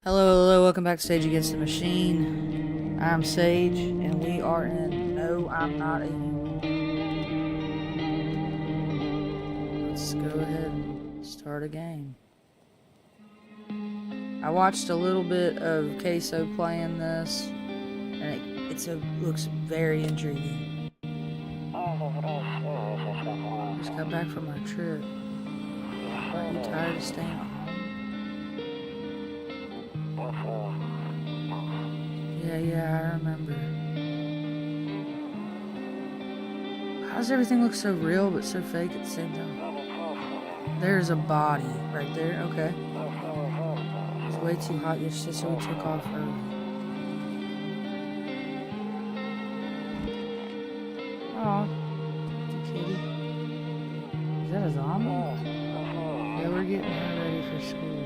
Hello, welcome back to Sage Against the Machine. I'm Sage, and we are in No, I'm Not a Human. Let's go ahead and start a game. I watched a little bit of Queso playing this, and it looks very intriguing. Just got back from our trip. Are you tired of staying at home? Yeah, I remember. How does everything look so real but so fake at the same time? There's a body right there, okay. It's way too hot yesterday, so we took off early. Aw, kitty. Is that a zombie? Yeah, we're getting her ready for school.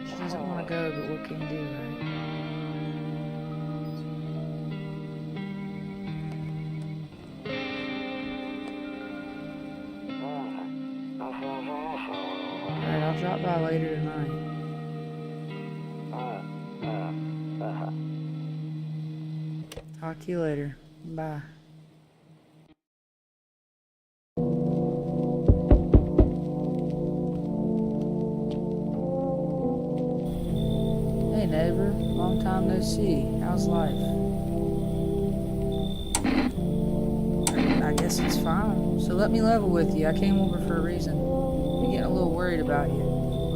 She doesn't want to go, but what can you do, right? Alright, I'll drop by later tonight. Talk to you later. Bye. Hey neighbor, long time no see. How's life? I guess it's fine. So let me level with you. I came over for a reason. I'm getting a little worried about you.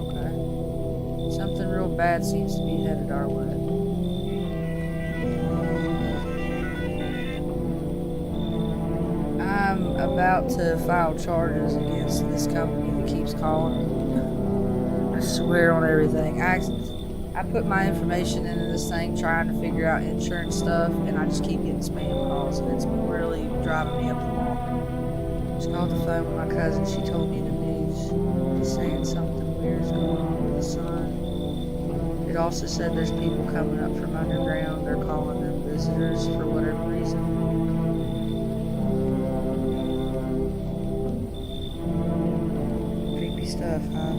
Okay. Something real bad seems to be headed our way. I'm about to file charges against this company that keeps calling me. I swear on everything. I put my information into this thing trying to figure out insurance stuff, and I just keep getting spam calls, and it's really driving me up the wall. Just called the phone with my cousin. She told me the news. She's saying something weird is going on with the sun. It also said there's people coming up from underground. They're calling them visitors for whatever reason. Creepy stuff, huh?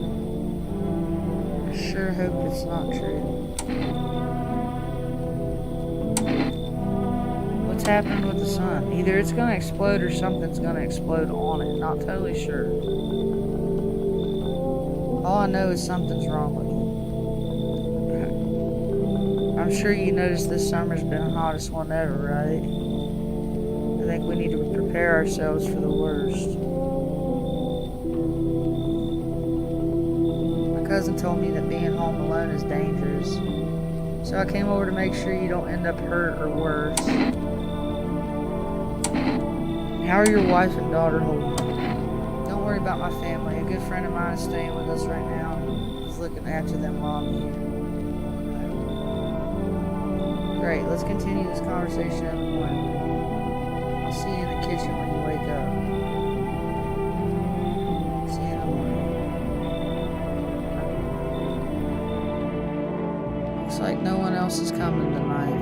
I sure hope it's not true. What's happening with the sun? Either it's gonna explode or something's gonna explode on it. Not totally sure. All I know is something's wrong with it. I'm sure you noticed this summer's been the hottest one ever, right? I think we need to prepare ourselves for the worst. My cousin told me that being home alone is dangerous. So I came over to make sure you don't end up hurt or worse. How are your wife and daughter holding up? Don't worry about my family. A good friend of mine is staying with us right now. He's looking after them while I'm here. Great, let's continue this conversation in the morning. I'll see you in the kitchen when you wake up. See you in the morning. Looks like no one else is coming tonight.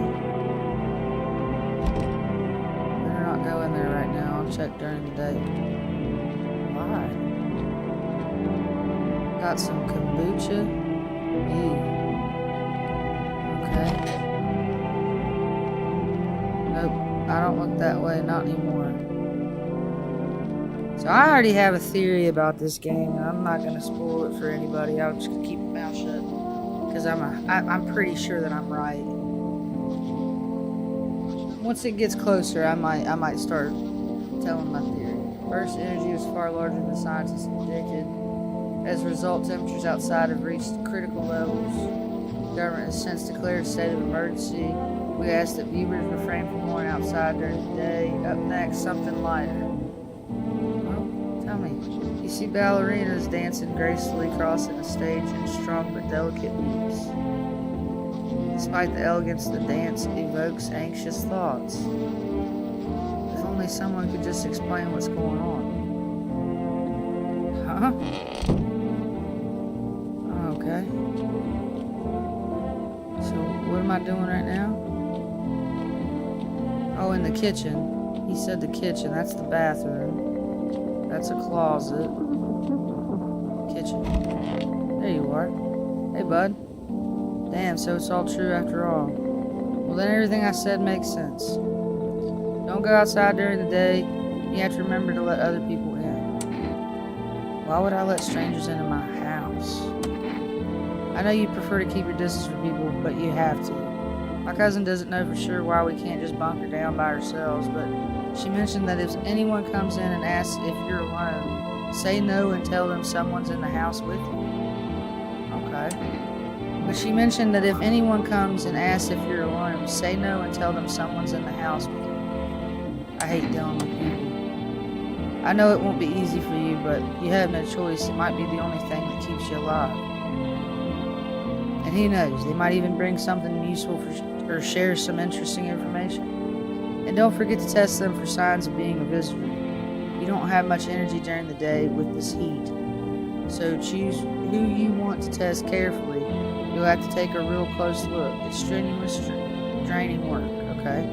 Better not go in there right now. I'll check during the day. Why? Got some kombucha? Ew. Okay. Nope, I don't look that way, not anymore. So I already have a theory about this game, and I'm not gonna spoil it for anybody. I'll just keep my mouth shut because I'm pretty sure that I'm right. Once it gets closer, I might start telling my theory. Earth's energy was far larger than scientists predicted. As a result, temperatures outside have reached critical levels. The government has since declared a state of emergency. We ask that viewers refrain from going outside during the day. Up next, something lighter. Well, tell me. You see ballerinas dancing gracefully crossing a stage in strong but delicate leaps. Despite the elegance, the dance evokes anxious thoughts. If only someone could just explain what's going on. Huh? Okay. So, what am I doing right now? Oh, in the kitchen. He said the kitchen. That's the bathroom. That's a closet. Kitchen. There you are. Hey, bud. Damn, so it's all true after all. Well, then everything I said makes sense. Don't go outside during the day. You have to remember to let other people in. Why would I let strangers into my house? I know you prefer to keep your distance from people, but you have to. My cousin doesn't know for sure why we can't just bunker down by ourselves, but she mentioned that if anyone comes in and asks if you're alone, say no and tell them someone's in the house with you. Okay. But she mentioned that if anyone comes and asks if you're alone, say no and tell them someone's in the house with you. I hate dealing with people. I know it won't be easy for you, but you have no choice. It might be the only thing that keeps you alive. And who knows, they might even bring something useful or share some interesting information. And don't forget to test them for signs of being a visitor. You don't have much energy during the day with this heat, so choose who you want to test carefully. You'll have to take a real close look. It's strenuous, draining work, okay?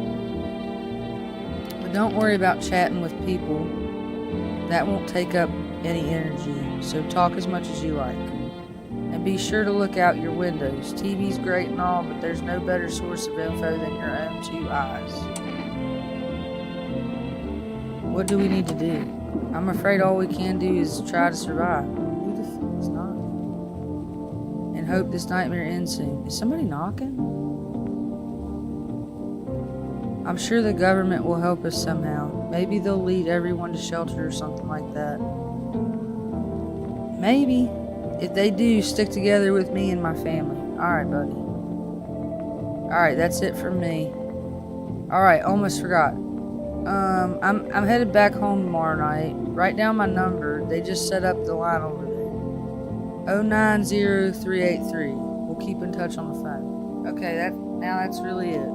But don't worry about chatting with people. That won't take up any energy, so talk as much as you like. And be sure to look out your windows. TV's great and all, but there's no better source of info than your own two eyes. What do we need to do? I'm afraid all we can do is try to survive. Who the fuck is knocking? And hope this nightmare ends soon. Is somebody knocking? I'm sure the government will help us somehow. Maybe they'll lead everyone to shelter or something like that. Maybe. If they do, stick together with me and my family. Alright, buddy. Alright, that's it from me. Alright, almost forgot. I'm headed back home tomorrow night. Write down my number. They just set up the line over there. 090383. We'll keep in touch on the phone. Okay, that's really it.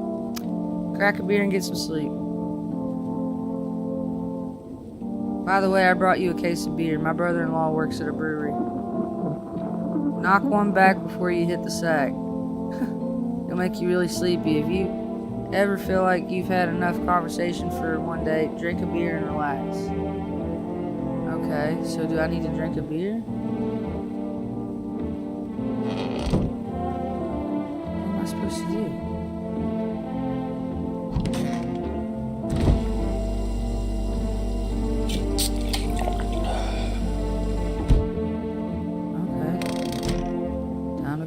Crack a beer and get some sleep. By the way, I brought you a case of beer. My brother-in-law works at a brewery. Knock one back before you hit the sack. It'll make you really sleepy. If you ever feel like you've had enough conversation for one day, drink a beer and relax. Okay, so do I need to drink a beer? What am I supposed to do?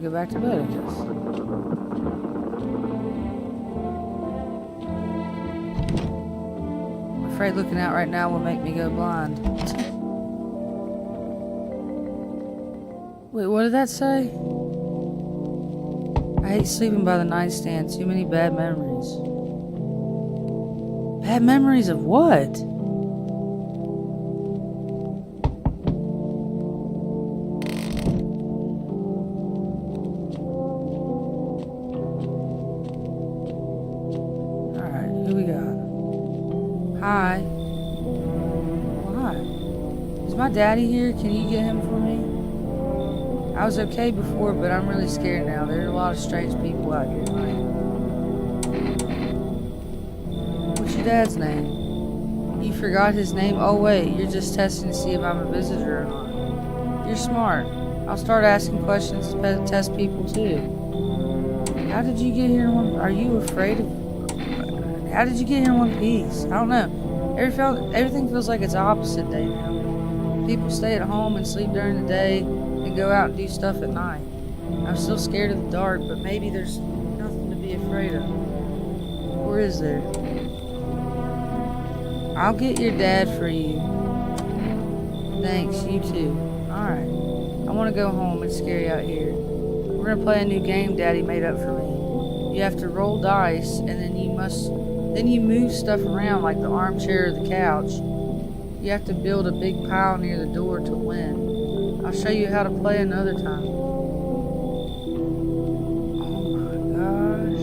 Go back to bed, I guess. I'm afraid looking out right now will make me go blind. Wait, what did that say? I hate sleeping by the nightstand. Too many bad memories. Bad memories of what? Who we got? Hi. Hi. Is my daddy here? Can you get him for me? I was okay before, but I'm really scared now. There are a lot of strange people out here tonight. What's your dad's name? You forgot his name? Oh wait, you're just testing to see if I'm a visitor or not. You're smart. I'll start asking questions to test people too. How did you get here in one... Are you afraid of... How did you get here in one piece? I don't know. Everything feels like it's opposite day now. People stay at home and sleep during the day and go out and do stuff at night. I'm still scared of the dark, but maybe there's nothing to be afraid of. Or is there? I'll get your dad for you. Thanks, you too. Alright. I want to go home. It's scary out here. We're going to play a new game Daddy made up for me. You have to roll dice, and then you move stuff around like the armchair or the couch. You have to build a big pile near the door to win. I'll show you how to play another time. Oh my gosh.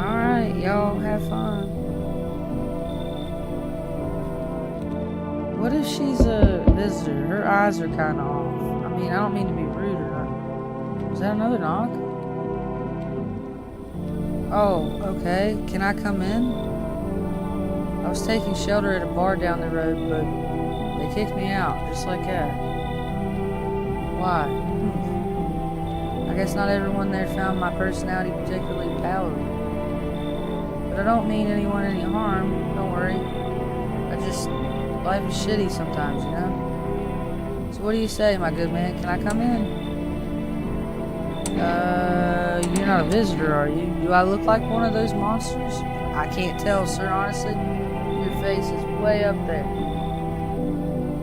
Alright, y'all have fun. What if she's a visitor? Her eyes are kind of off. I mean, I don't mean to be rude or not. Is that another knock? Oh, okay. Can I come in? I was taking shelter at a bar down the road, but they kicked me out, just like that. Why? guess not everyone there found my personality particularly palatable. But I don't mean anyone any harm, don't worry. Life is shitty sometimes, you know? So what do you say, my good man? Can I come in? You're not a visitor, are you? Do I look like one of those monsters? I can't tell, sir, honestly. Your face is way up there.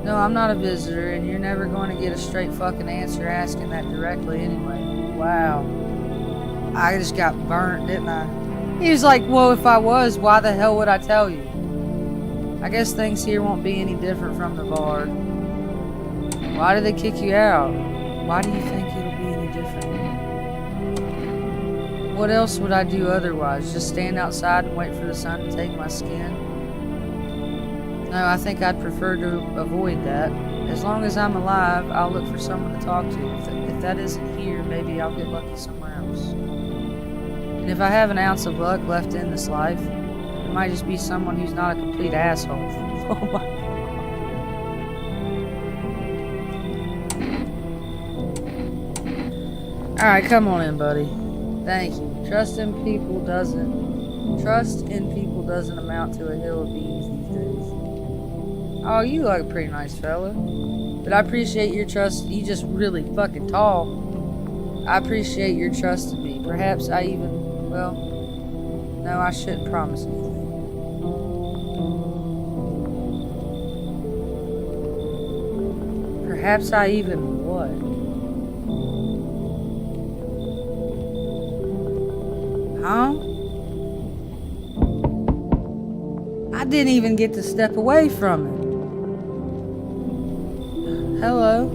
No, I'm not a visitor, and you're never going to get a straight fucking answer asking that directly anyway. Wow. I just got burnt, didn't I? He was like, well, if I was, why the hell would I tell you? I guess things here won't be any different from the bar. Why did they kick you out? Why do you think it'll be any different? What else would I do otherwise? Just stand outside and wait for the sun to take my skin? No, I think I'd prefer to avoid that. As long as I'm alive, I'll look for someone to talk to. If that isn't here, maybe I'll get lucky somewhere else. And if I have an ounce of luck left in this life, it might just be someone who's not a complete asshole. Oh my God. Alright, come on in, buddy. Thank you. Trust in people doesn't amount to a hill of beans these days. Oh, you look a pretty nice fella. But I appreciate your trust. You just really fucking tall. I appreciate your trust in me. Perhaps I even, well, no, I shouldn't promise anything. Perhaps I even what? Huh? I didn't even get to step away from it. Hello.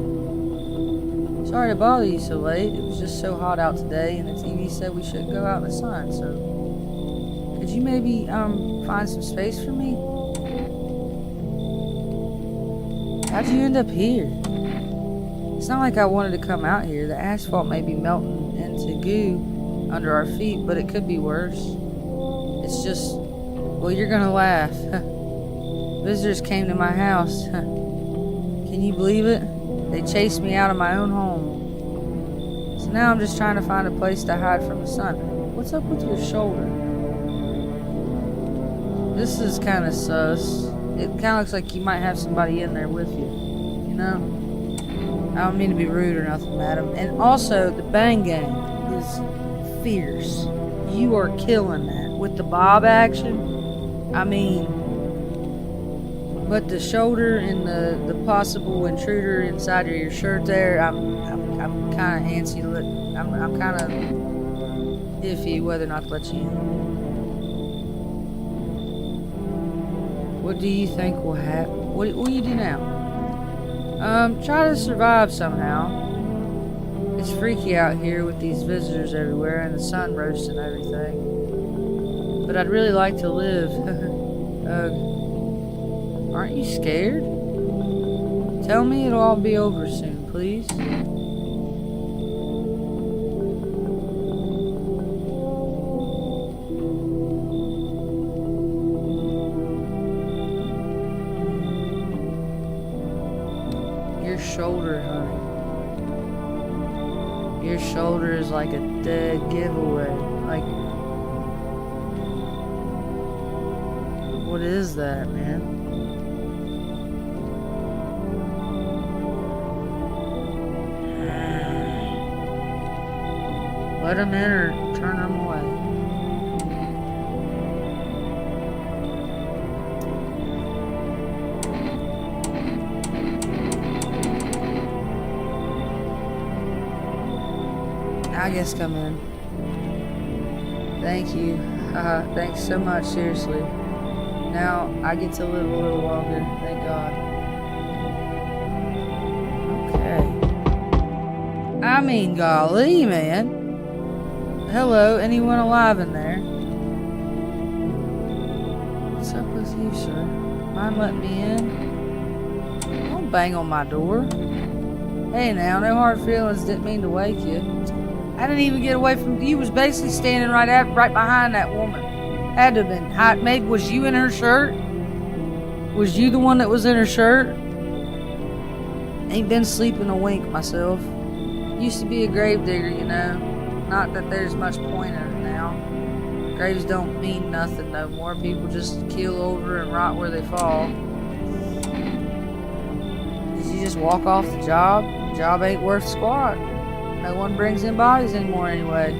Sorry to bother you so late. It was just so hot out today, and the TV said we shouldn't go out in the sun, so... Could you maybe, find some space for me? How'd you end up here? It's not like I wanted to come out here. The asphalt may be melting into goo under our feet, but it could be worse. It's just... Well, you're gonna laugh. Visitors came to my house. Can you believe it? They chased me out of my own home. So now I'm just trying to find a place to hide from the sun. What's up with your shoulder? This is kind of sus. It kind of looks like you might have somebody in there with you. You know? I don't mean to be rude or nothing, madam. And also, the Bang Gang is fierce. You are killing that. With the bob action, I mean... But the shoulder and the possible intruder inside of your shirt there, I'm kind of antsy to look. I'm kind of iffy whether or not to let you in. What do you think will happen? What will you do now? Try to survive somehow. It's freaky out here with these visitors everywhere and the sun roasting everything. But I'd really like to live. Aren't you scared? Tell me it'll all be over soon, please. Your shoulder, honey. Your shoulder is like a dead giveaway. Like... What is that, man? Let them in or turn them away. I guess come in. Thank you. Thanks so much, seriously. Now I get to live a little longer, thank God. Okay. I mean, golly, man. Hello, anyone alive in there? What's up with you, sir? Mind letting me in? Don't bang on my door. Hey now, no hard feelings, didn't mean to wake you. I didn't even get away from you. Was basically standing right behind that woman. Had to have been. Maybe was you in her shirt? Was you the one that was in her shirt? Ain't been sleeping a wink myself. Used to be a grave digger, you know. Not that there's much point in it now. Graves don't mean nothing no more. People just keel over and rot where they fall. You just walk off the job. The job ain't worth squat. No one brings in bodies anymore anyway.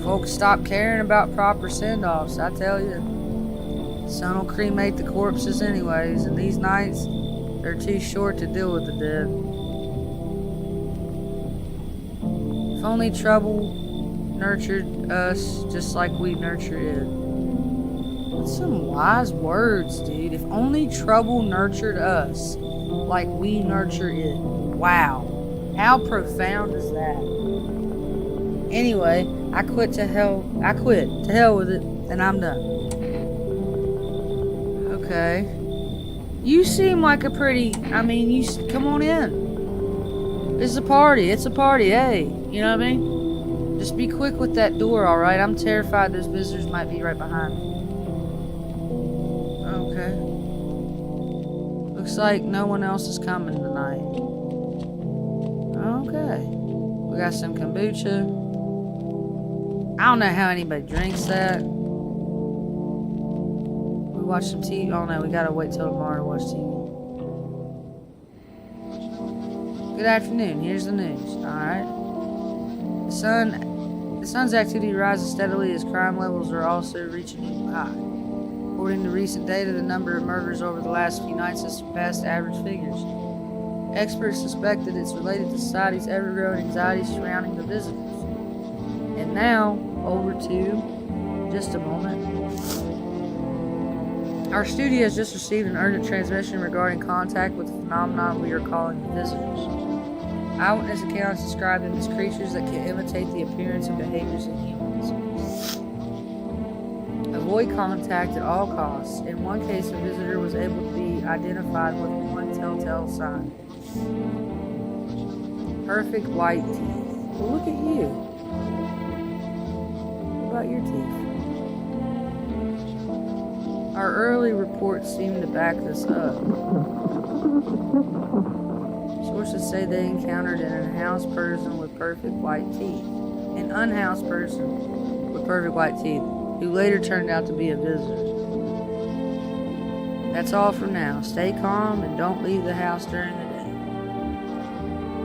Folks stop caring about proper send-offs, I tell you. Sun will cremate the corpses anyways, and these nights, they're too short to deal with the dead. If only trouble nurtured us just like we nurture it. That's some wise words, dude. If only trouble nurtured us like we nurture it. Wow. How profound is that? Anyway, I quit. To hell with it, and I'm done. Okay. You seem like a pretty, come on in. It's a party, hey. You know what I mean? Just be quick with that door, alright? I'm terrified those visitors might be right behind me. Okay. Looks like no one else is coming tonight. Okay. We got some kombucha. I don't know how anybody drinks that. We watch some TV. Oh no, we gotta wait till tomorrow to watch TV. Good afternoon. Here's the news. Alright. The sun's activity rises steadily as crime levels are also reaching a new high. According to recent data, the number of murders over the last few nights has surpassed average figures. Experts suspect that it's related to society's ever-growing anxiety surrounding the visitors. And now, over to just a moment. Our studio has just received an urgent transmission regarding contact with the phenomenon we are calling the visitors. Eyewitness accounts describe them as creatures that can imitate the appearance and behaviors of humans. Avoid contact at all costs. In one case, a visitor was able to be identified with one telltale sign. Perfect white teeth. Well, look at you. What about your teeth? Our early reports seem to back this up. Sources say they encountered an unhoused person with perfect white teeth. An unhoused person with perfect white teeth, who later turned out to be a visitor. That's all for now. Stay calm and don't leave the house during the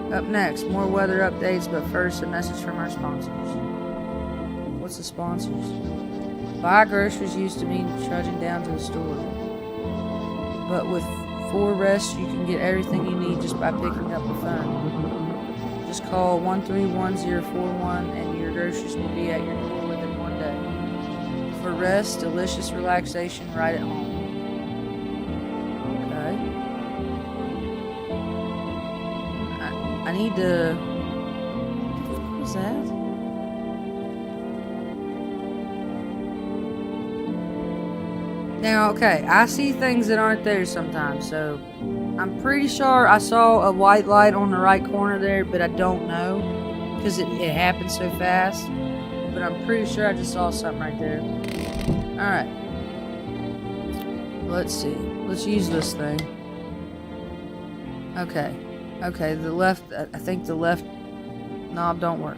day. Up next, more weather updates, but first a message from our sponsors. What's the sponsors? Buy groceries used to mean trudging down to the store. But with 4 Rest, you can get everything you need just by picking up the phone. Just call 131041 and your groceries will be at your door within 1 day. For Rest, delicious relaxation right at home. Okay. I need to... What was that? Now, okay, I see things that aren't there sometimes, so I'm pretty sure I saw a white light on the right corner there, but I don't know, because it happened so fast, but I'm pretty sure I just saw something right there. Alright. Let's see. Let's use this thing. Okay. Okay, the left, I think the left knob don't work.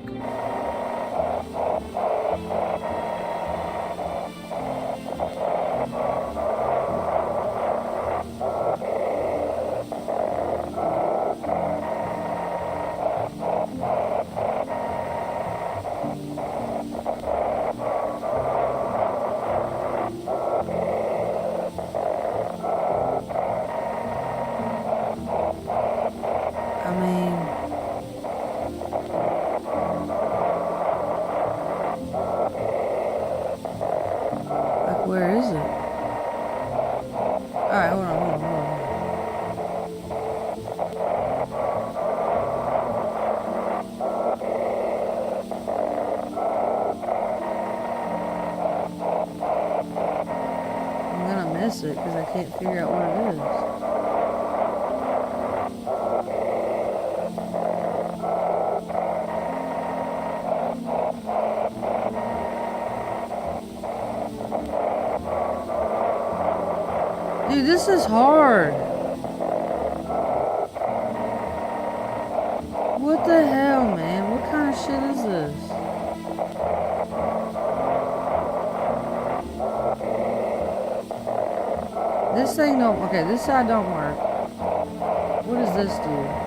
Where is it? Alright, hold on. I'm gonna miss it because I can't figure out what it is. Dude, this is hard. What the hell, man? What kind of shit is this? This thing don't... Okay, this side don't work. What does this do?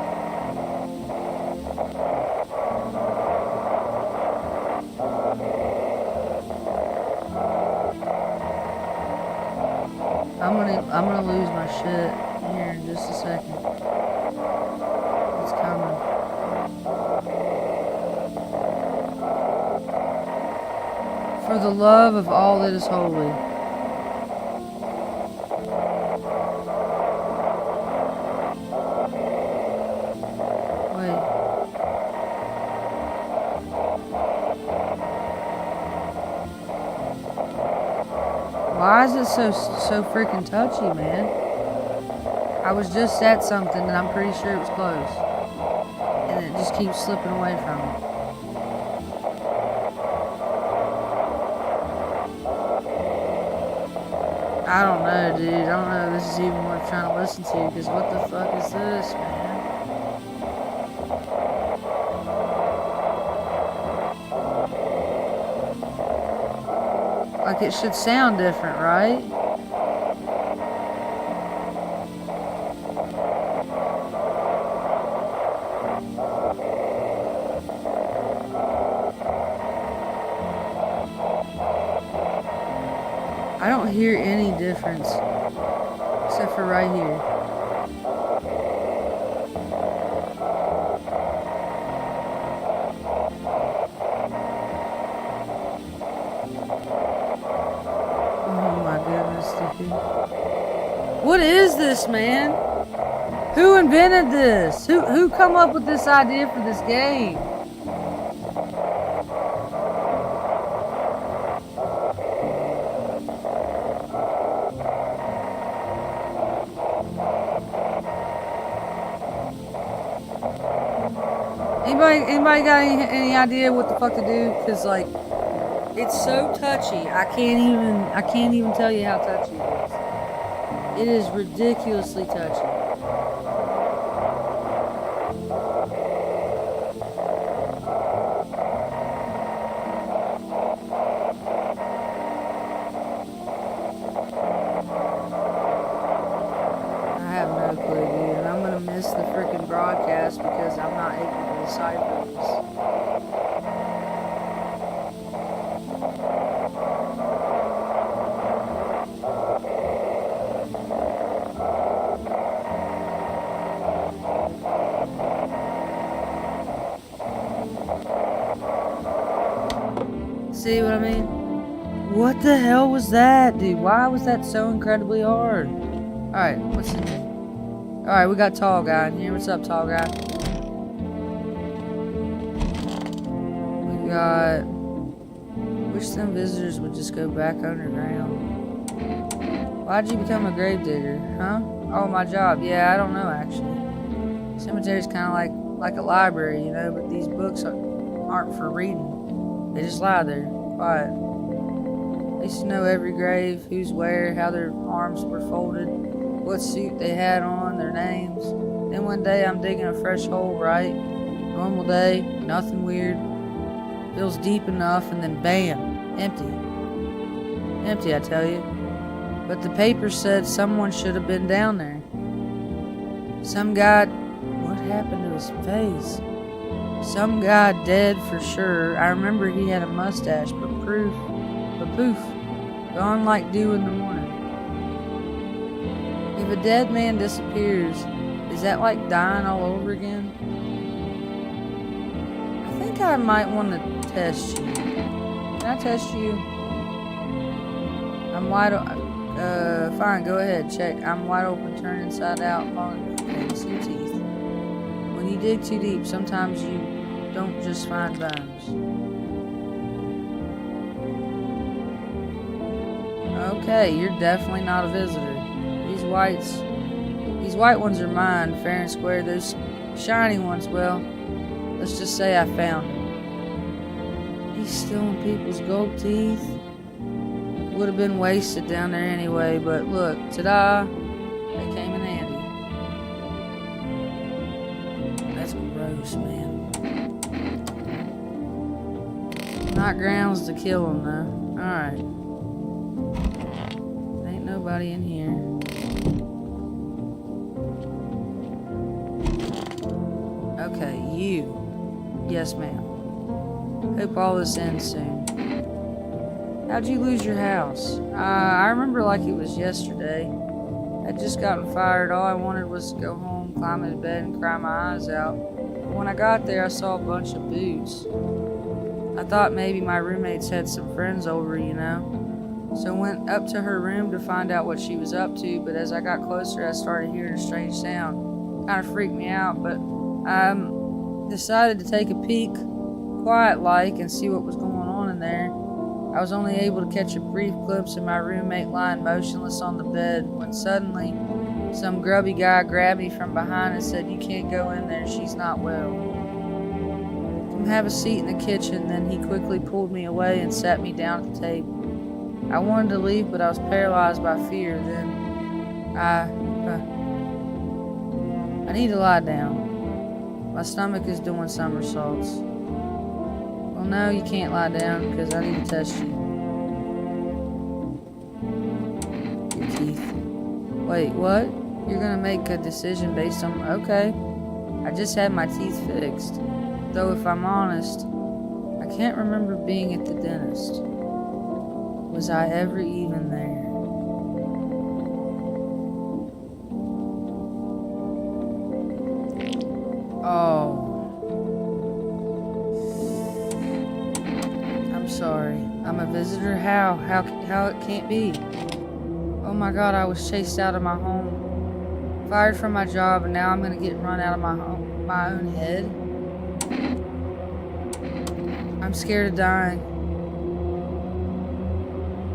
I'm gonna lose my shit here in just a second. It's coming. For the love of all that is holy. Wait. Why is it so freaking touchy, man? I was just at something and I'm pretty sure it was close. And it just keeps slipping away from me. I don't know, dude. I don't know if this is even worth trying to listen to, because what the fuck is this, man? Like, it should sound different, right? I don't hear any difference, except for right here. Oh my goodness, dude. What is this, man? Who invented this? Who come up with this idea for this game? Anybody got any idea what the fuck to do? Cause like, it's so touchy. I can't even tell you how touchy it is. It is ridiculously touchy. I have no clue, dude. And I'm gonna miss the freaking broadcast because I'm not able to decipher this. See what I mean? What the hell was that, dude? Why was that so incredibly hard? Alright, what's in here? Alright, we got Tall Guy in here. What's up, Tall Guy? We got... Wish some visitors would just go back underground. Why'd you become a gravedigger, huh? Oh, my job. Yeah, I don't know, actually. Cemetery's kind of like a library, you know, but these books aren't for reading. They just lie there, quiet. I used to know every grave, who's where, how their arms were folded, what suit they had on, their names. Then one day I'm digging a fresh hole, right? Normal day, nothing weird. Feels deep enough, and then bam, empty. Empty, I tell you. But the paper said someone should have been down there. Some guy... What happened to his face? Some guy dead for sure. I remember he had a mustache, but poof, gone like dew in the morning. If a dead man disappears, is that like dying all over again? I think I might want to test you. Can I test you? I'm wide open. Fine, go ahead, check. I'm wide open, turned inside out, falling between two teeth. When you dig too deep, sometimes you don't just find bones. Okay, you're definitely not a visitor. These white ones are mine, fair and square. Those shiny ones, well, let's just say I found them. He's stealing people's gold teeth. Would have been wasted down there anyway, but look, ta-da, they came in handy. That's cool. Gross, man. Not grounds to kill him, though. Alright. Ain't nobody in here. Okay, you. Yes, ma'am. Hope all this ends soon. How'd you lose your house? I remember like it was yesterday. I'd just gotten fired. All I wanted was to go home, climb into bed, and cry my eyes out. But when I got there, I saw a bunch of boots. I thought maybe my roommates had some friends over, you know. So I went up to her room to find out what she was up to, but as I got closer, I started hearing a strange sound. Kind of freaked me out, but I decided to take a peek, quiet-like, and see what was going on in there. I was only able to catch a brief glimpse of my roommate lying motionless on the bed when suddenly some grubby guy grabbed me from behind and said, "You can't go in there, she's not well. Come have a seat in the kitchen." Then he quickly pulled me away and sat me down at the table. I wanted to leave, but I was paralyzed by fear. Then I need to lie down. My stomach is doing somersaults. Well, no, you can't lie down because I need to test you. Your teeth. Wait, what? You're gonna make a decision based on... Okay. I just had my teeth fixed. Though if I'm honest, I can't remember being at the dentist. Was I ever even there? Oh. I'm sorry. I'm a visitor? How it can't be? Oh my god, I was chased out of my home. Fired from my job, and now I'm gonna get run out of my own head? I'm scared of dying.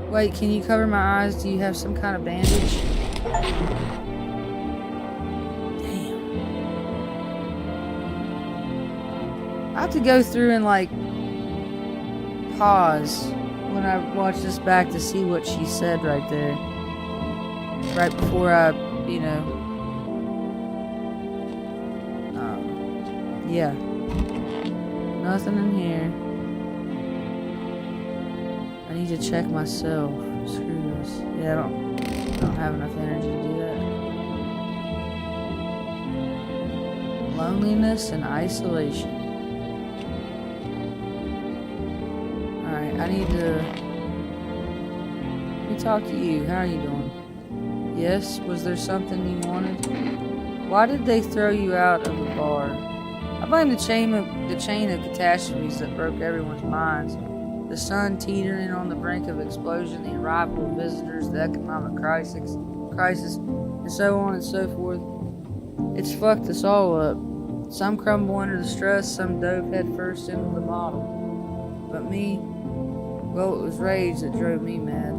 Wait, can you cover my eyes? Do you have some kind of bandage? Damn. I have to go through and like pause when I watch this back to see what she said right there. Right before I, you know. Yeah. Nothing in here. I need to check myself. Screw this. Yeah, I don't have enough energy to do that. Loneliness and isolation. Alright, I need to... Let me talk to you. How are you doing? Yes? Was there something you wanted? Why did they throw you out of the bar? I blame the chain of catastrophes that broke everyone's minds. The sun teetering on the brink of explosion, the arrival of visitors, the economic crisis, and so on and so forth. It's fucked us all up. Some crumble under the stress, some dove head first into the bottle. But me, well, it was rage that drove me mad.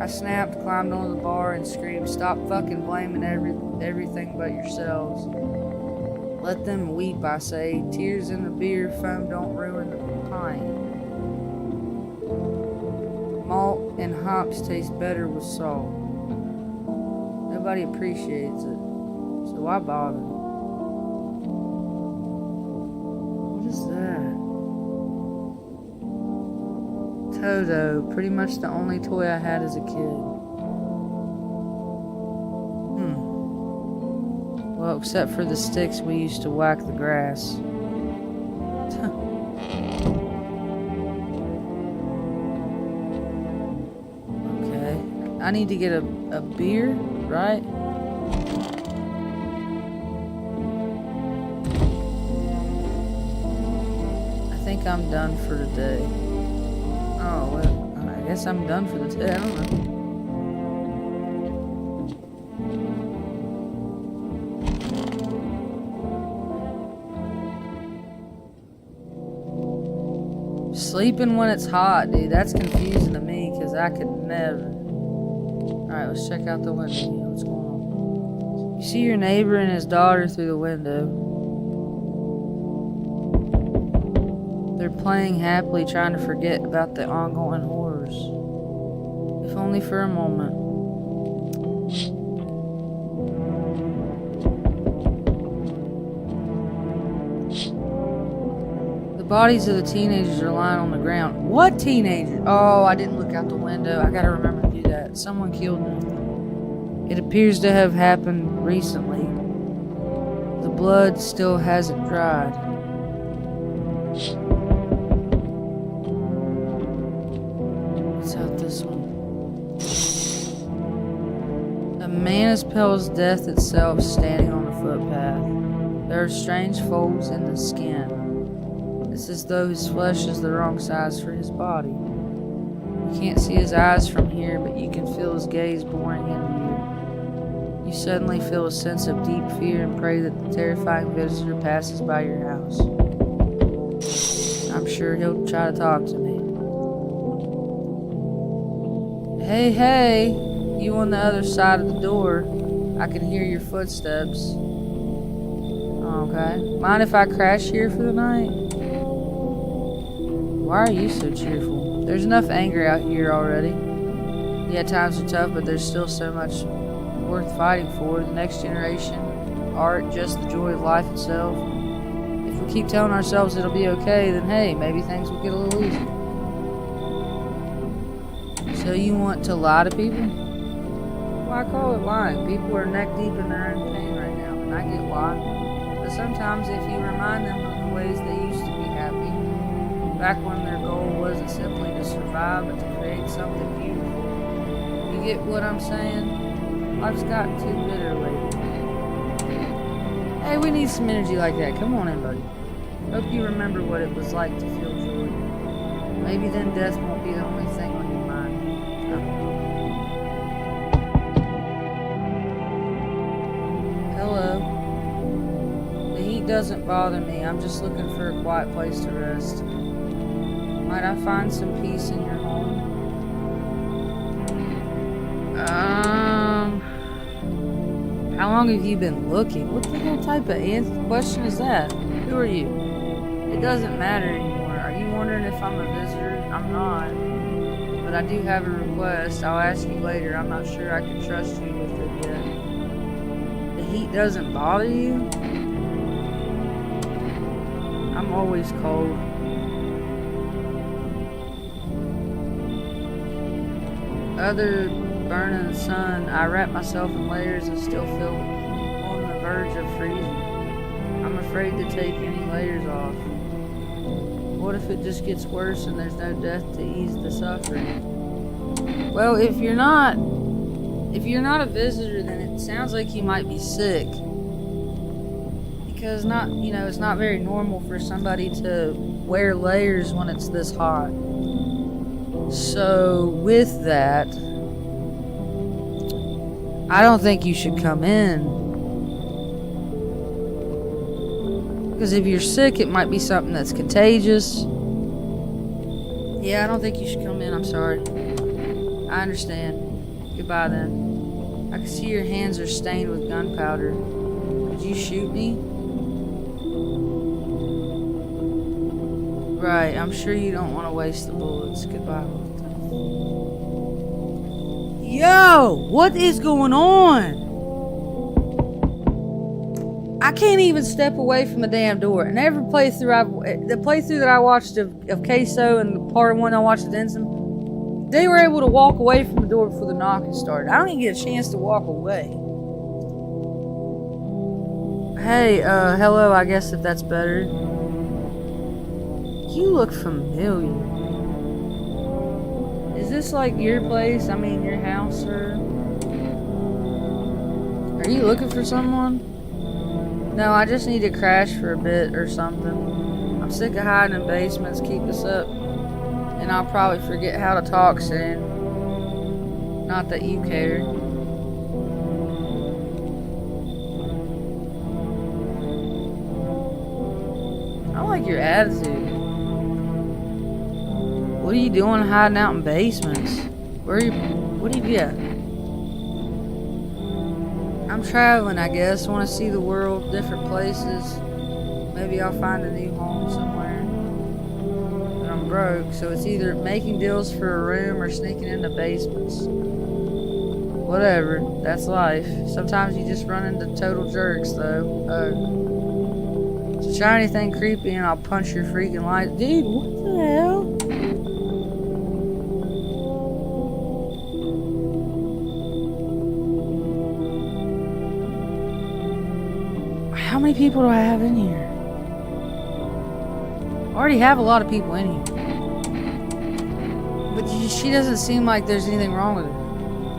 I snapped, climbed onto the bar, and screamed, "Stop fucking blaming everything but yourselves. Let them weep, I say. Tears in the beer, foam don't ruin the pint. Malt and hops taste better with salt. Nobody appreciates it, so why bother?" What is that? Toto, pretty much the only toy I had as a kid. Well, except for the sticks we used to whack the grass. Okay. I need to get a beer, right? I think I'm done for today. Oh, well, I guess I'm done for the day. I don't know. Sleeping when it's hot, dude. That's confusing to me, because I could never. Alright, let's check out the window here. What's going on? You see your neighbor and his daughter through the window. They're playing happily, trying to forget about the ongoing horrors. If only for a moment. bodies of the teenagers are lying on the ground. What teenagers? Oh, I didn't look out the window. I gotta remember to do that. Someone killed them. It appears to have happened recently. The blood still hasn't dried. What's out this one? A man as pale as death itself standing on the footpath. There are strange folds in the skin. It's as though his flesh is the wrong size for his body. You can't see his eyes from here, but you can feel his gaze boring into you. You suddenly feel a sense of deep fear and pray that the terrifying visitor passes by your house. I'm sure he'll try to talk to me. Hey, you on the other side of the door. I can hear your footsteps. Okay. Mind if I crash here for the night? Why are you so cheerful? There's enough anger out here already. Yeah, times are tough, but there's still so much worth fighting for. The next generation, art, just the joy of life itself. If we keep telling ourselves it'll be okay, then hey, maybe things will get a little easier. So you want to lie to people? Well, I call it lying. People are neck deep in their own pain right now, and I get why. But sometimes if you remind them of the ways they used to be happy, back when their goal wasn't simply to survive, but to create something beautiful. You get what I'm saying? Life's gotten too bitter lately. Hey, we need some energy like that. Come on in, buddy. Hope you remember what it was like to feel joy. Maybe then death won't be the only thing on your mind. Hello. The heat doesn't bother me. I'm just looking for a quiet place to rest. Might I find some peace in your home? How long have you been looking? What the hell type of question is that? Who are you? It doesn't matter anymore. Are you wondering if I'm a visitor? I'm not. But I do have a request. I'll ask you later. I'm not sure I can trust you with it yet. The heat doesn't bother you? I'm always cold. Other burning sun, I wrap myself in layers and still feel on the verge of freezing. I'm afraid to take any layers off. What if it just gets worse and there's no death to ease the suffering? Well, if you're not a visitor, then it sounds like you might be sick. Because it's not very normal for somebody to wear layers when it's this hot. So, with that, I don't think you should come in. Because if you're sick, it might be something that's contagious. Yeah, I don't think you should come in. I'm sorry. I understand. Goodbye then. I can see your hands are stained with gunpowder. Could you shoot me? Right, I'm sure you don't want to waste the bullets. Goodbye. Yo, what is going on? I can't even step away from the damn door. And every playthrough the playthrough that I watched of Queso and the part one I watched of Denson, they were able to walk away from the door before the knocking started. I don't even get a chance to walk away. Hey, hello, I guess if that's better. You look familiar. Is this like your place? I mean, your house, sir? Are you looking for someone? No, I just need to crash for a bit or something. I'm sick of hiding in basements. Keep this up, and I'll probably forget how to talk soon. Not that you care. I like your attitude. What are you doing hiding out in basements? What do you get? I'm traveling, I guess. Want to see the world, different places. Maybe I'll find a new home somewhere. But I'm broke, so it's either making deals for a room or sneaking into basements. Whatever, that's life. Sometimes you just run into total jerks, though. Try anything creepy and I'll punch your freaking lights. Dude, what the hell? How many people do I have in here? I already have a lot of people in here. But she doesn't seem like there's anything wrong with her.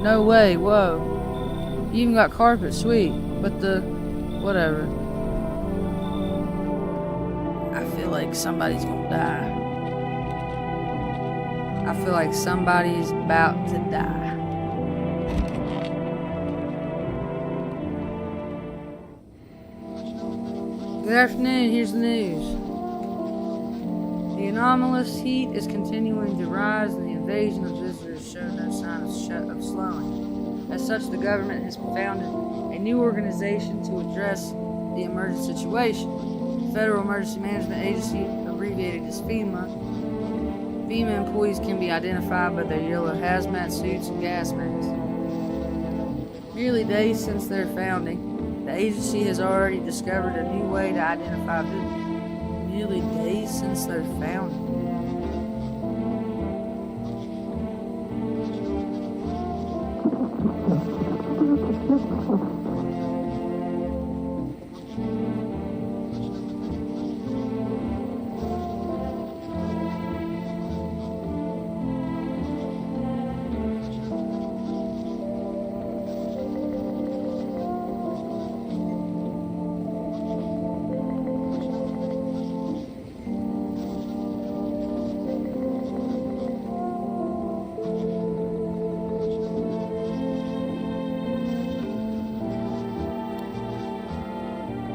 No way, whoa. You even got carpet, sweet. But whatever. I feel like somebody's gonna die. I feel like somebody's about to die. Good afternoon, here's the news. The anomalous heat is continuing to rise and the invasion of visitors show no sign of slowing. As such, the government has founded a new organization to address the emergent situation. The Federal Emergency Management Agency, abbreviated as FEMA. FEMA employees can be identified by their yellow hazmat suits and gas masks. Merely days since their founding, the agency has already discovered a new way to identify visitors. Nearly days since their founding.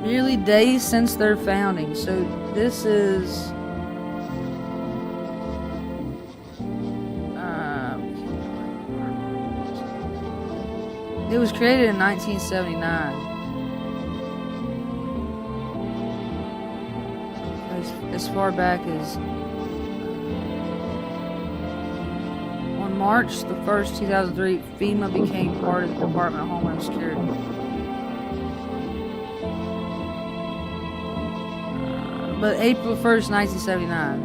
Merely days since their founding. So this is it was created in 1979. As far back as on March the 1st, 2003, FEMA became part of the Department of Homeland Security. But April 1st, 1979.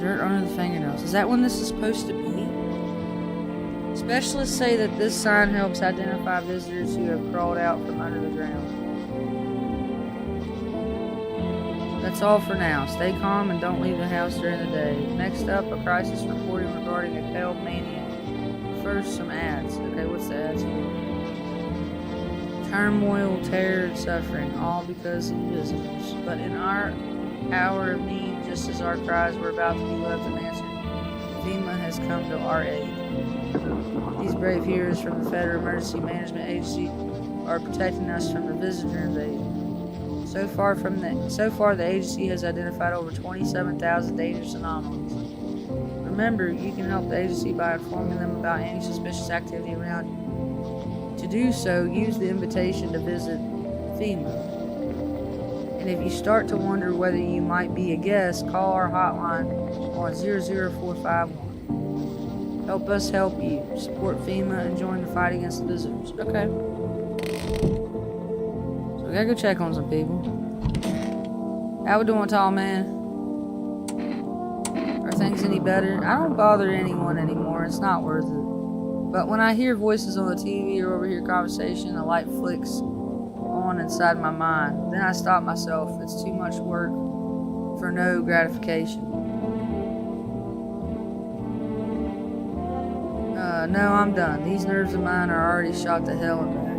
Dirt under the fingernails. Is that when this is supposed to be? Specialists say that this sign helps identify visitors who have crawled out from under the ground. That's all for now. Stay calm and don't leave the house during the day. Next up, a crisis reporting regarding a failed maniac. First, some ads. Okay, what's the ads for? Turmoil, terror, and suffering, all because of visitors. But in our hour of need, just as our cries were about to be left unanswered, FEMA has come to our aid. These brave heroes from the Federal Emergency Management Agency are protecting us from the visitor invasion. So far, the agency has identified over 27,000 dangerous anomalies. Remember, you can help the agency by informing them about any suspicious activity around you. To do so, use the invitation to visit FEMA. And if you start to wonder whether you might be a guest, call our hotline on 00451. Help us help you. Support FEMA and join the fight against the visitors. Okay. So we gotta go check on some people. How we doing, tall man? Are things any better? I don't bother anyone anymore. It's not worth it. But when I hear voices on the TV or overhear conversation, a light flicks on inside my mind. Then I stop myself. It's too much work for no gratification. No, I'm done. These nerves of mine are already shot to hell and back.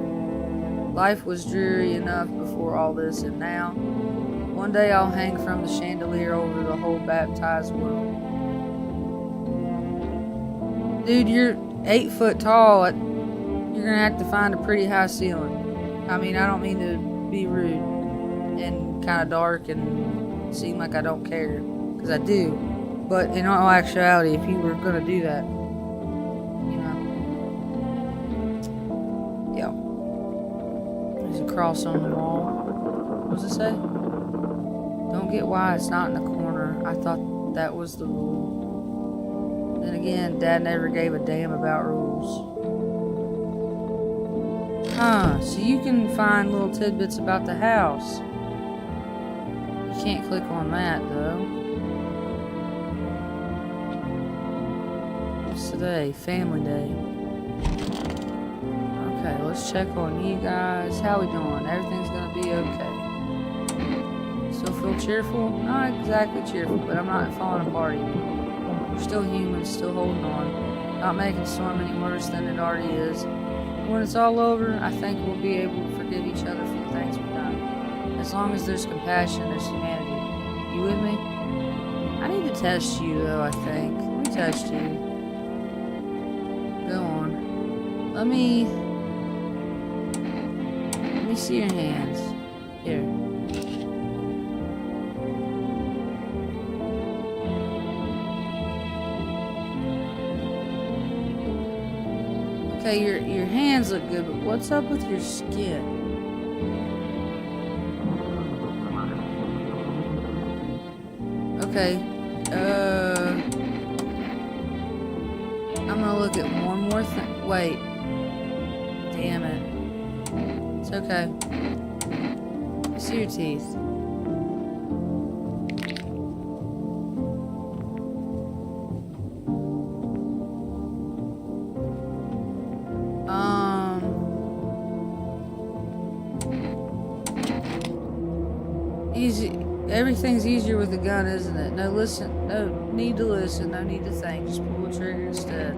Life was dreary enough before all this, and now, one day I'll hang from the chandelier over the whole baptized world. Dude, you're 8 foot tall. You're gonna have to find a pretty high ceiling. I mean, I don't mean to be rude and kind of dark and seem like I don't care, because I do. But in all actuality, if you were gonna do that, you know, yeah. There's a cross on the wall. What does it say? Don't get why it's not in the corner. I thought that was the rule. Then again, Dad never gave a damn about rules. So you can find little tidbits about the house. can't click on that though. What's today? Family Day. Okay, let's check on you guys. How we doing? Everything's gonna be okay. Still feel cheerful? Not exactly cheerful, but I'm not falling apart either. We're still humans, still holding on. Not making storm any worse than it already is. When it's all over, I think we'll be able to forgive each other for the things we've done. As long as there's compassion, there's humanity. You with me? I need to test you, though, I think. Let me test you. Go on. Let me see your hands. Here. Okay, your hands look good, but what's up with your skin? Okay, I'm gonna look at one more thing. Wait. Damn it. It's okay. I see your teeth. Easy. Everything's easier with a gun, isn't it? No need to listen, no need to think. Just pull the trigger instead.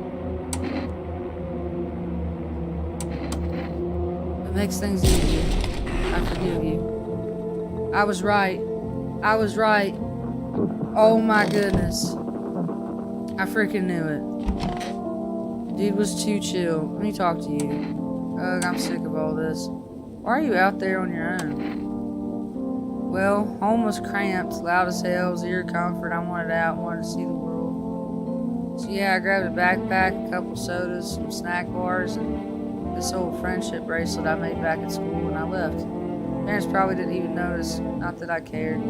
It makes things easier. I forgive you. I was right. I was right. Oh my goodness. I freaking knew it. Dude was too chill. Let me talk to you. Ugh, I'm sick of all this. Why are you out there on your own? Well, home was cramped, loud as hell, zero comfort. I wanted out, wanted to see the world. So yeah, I grabbed a backpack, a couple sodas, some snack bars, and this old friendship bracelet I made back at school when I left. Parents probably didn't even notice, not that I cared.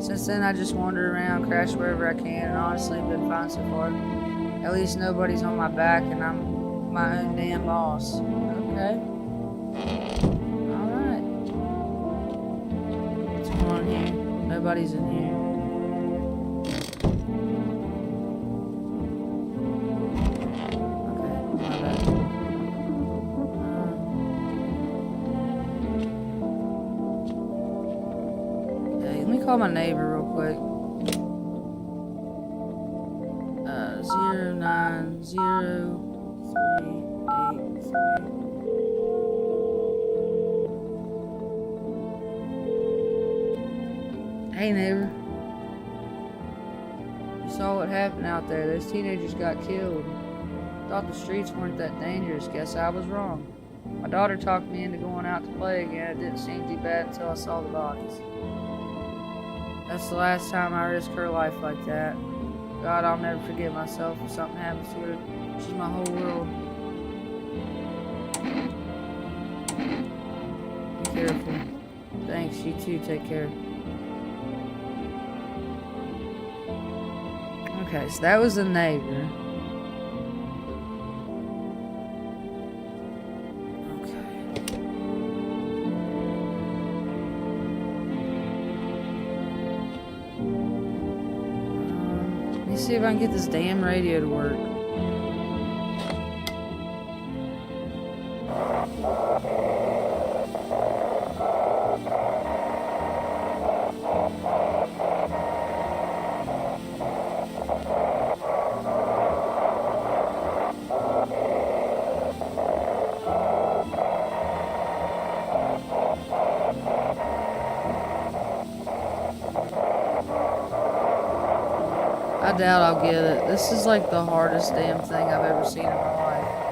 Since then, I just wander around, crash wherever I can, and honestly, been fine so far. At least nobody's on my back, and I'm my own damn boss. Okay. Alright. What's going on here? Nobody's in here. Okay, my bad. Okay, let me call my neighbor real quick. 090383. Hey neighbor. You saw what happened out there. Those teenagers got killed. Thought the streets weren't that dangerous. Guess I was wrong. My daughter talked me into going out to play again. It didn't seem too bad until I saw the bodies. That's the last time I risked her life like that. God, I'll never forgive myself if something happens to her. She's my whole world. Be careful. Thanks, you too. Take care. Okay, so that was a neighbor. See if I can get this damn radio to work. I doubt I'll get it. This is like the hardest damn thing I've ever seen in my life.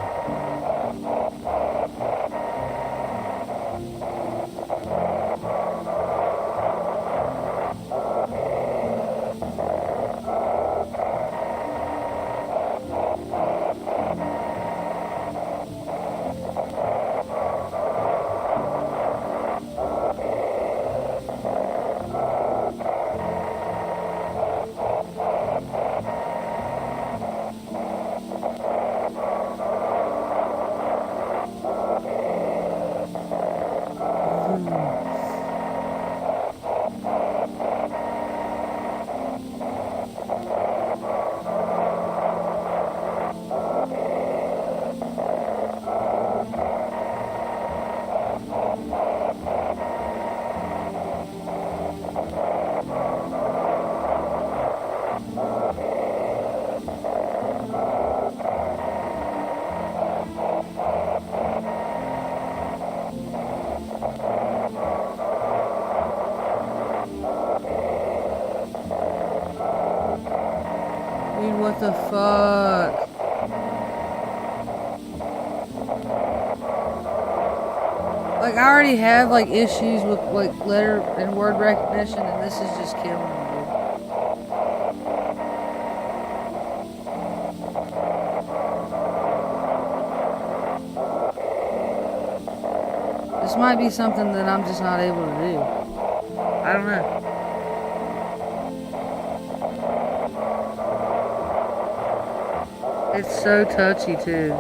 what the fuck? Like, I already have, like, issues with, like, letter and word recognition, and this is just killing me. This might be something that I'm just not able to do. I don't know. It's so touchy, too.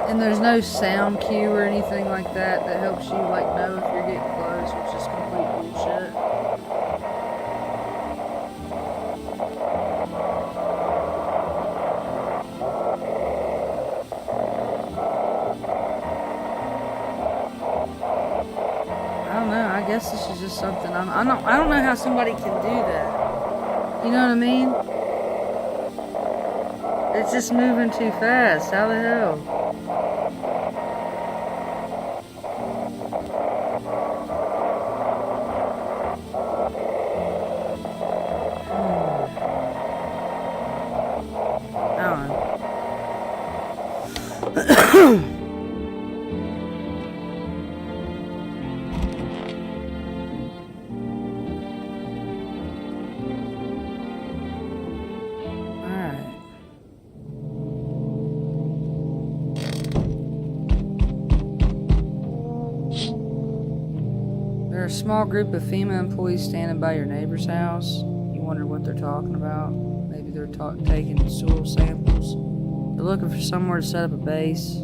And there's no sound cue or anything like that that helps you, like, know if you're getting close, which is complete bullshit. I don't know. I guess this is just something I don't know how somebody can do that. You know what I mean? It's just moving too fast. How the hell? I don't know. A small group of FEMA employees standing by your neighbor's house. You wonder what they're talking about. Maybe they're taking soil samples. They're looking for somewhere to set up a base.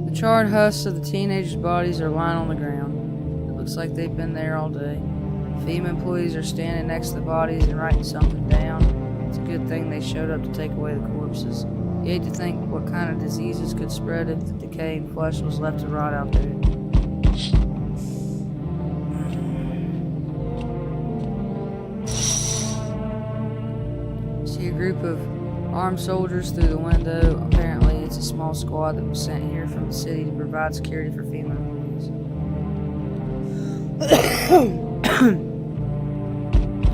The charred husks of the teenagers' bodies are lying on the ground. It looks like they've been there all day. FEMA employees are standing next to the bodies and writing something down. It's a good thing they showed up to take away the corpses. You hate to think what kind of diseases could spread if the decaying flesh was left to rot out there. See a group of armed soldiers through the window. Apparently, it's a small squad that was sent here from the city to provide security for FEMA employees.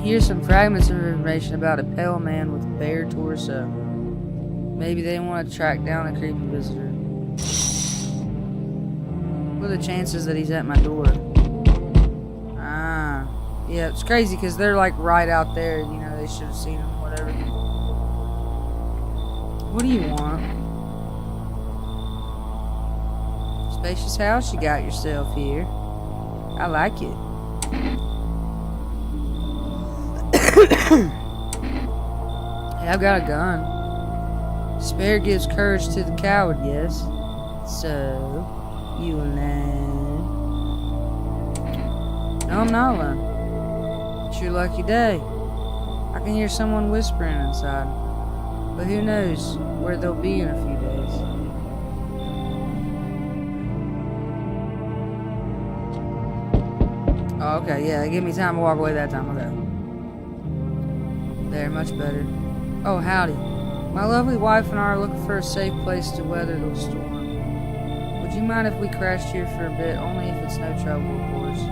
Here's some fragments of information about a pale man with a bare torso. Maybe they want to track down a creepy visitor. What are the chances that he's at my door? Ah. Yeah, it's crazy because they're like right out there. You know, they should have seen him, whatever. What do you want? Spacious house you got yourself here. I like it. Hey, I've got a gun. Despair gives courage to the coward, yes. So, you alone? No, I'm not alone. It's your lucky day. I can hear someone whispering inside. But who knows where they'll be in a few days. Oh, okay, yeah, give me time to walk away that time. Okay. There, much better. Oh, howdy. My lovely wife and I are looking for a safe place to weather the storm. Would you mind if we crashed here for a bit? Only if it's no trouble, of course.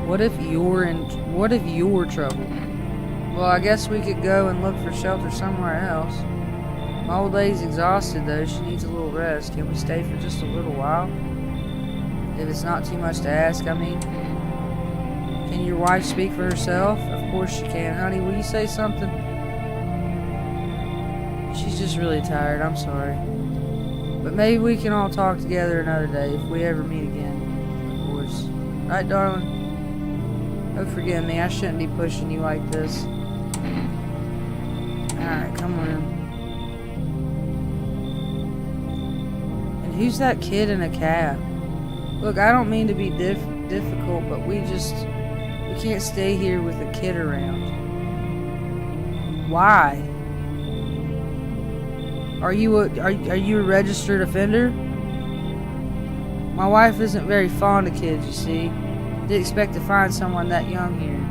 What if you're trouble? Well, I guess we could go and look for shelter somewhere else. My old lady's exhausted though. She needs a little rest. Can we stay for just a little while? If it's not too much to ask, I mean. Can your wife speak for herself? Of course she can. Honey, will you say something? She's just really tired. I'm sorry. But maybe we can all talk together another day if we ever meet again. Of course. Right, darling? Oh, forgive me. I shouldn't be pushing you like this. Alright, come on in. And who's that kid in a cab? Look, I don't mean to be difficult, but we can't stay here with a kid around. Why? Are you a registered offender? My wife isn't very fond of kids, you see. Didn't expect to find someone that young here.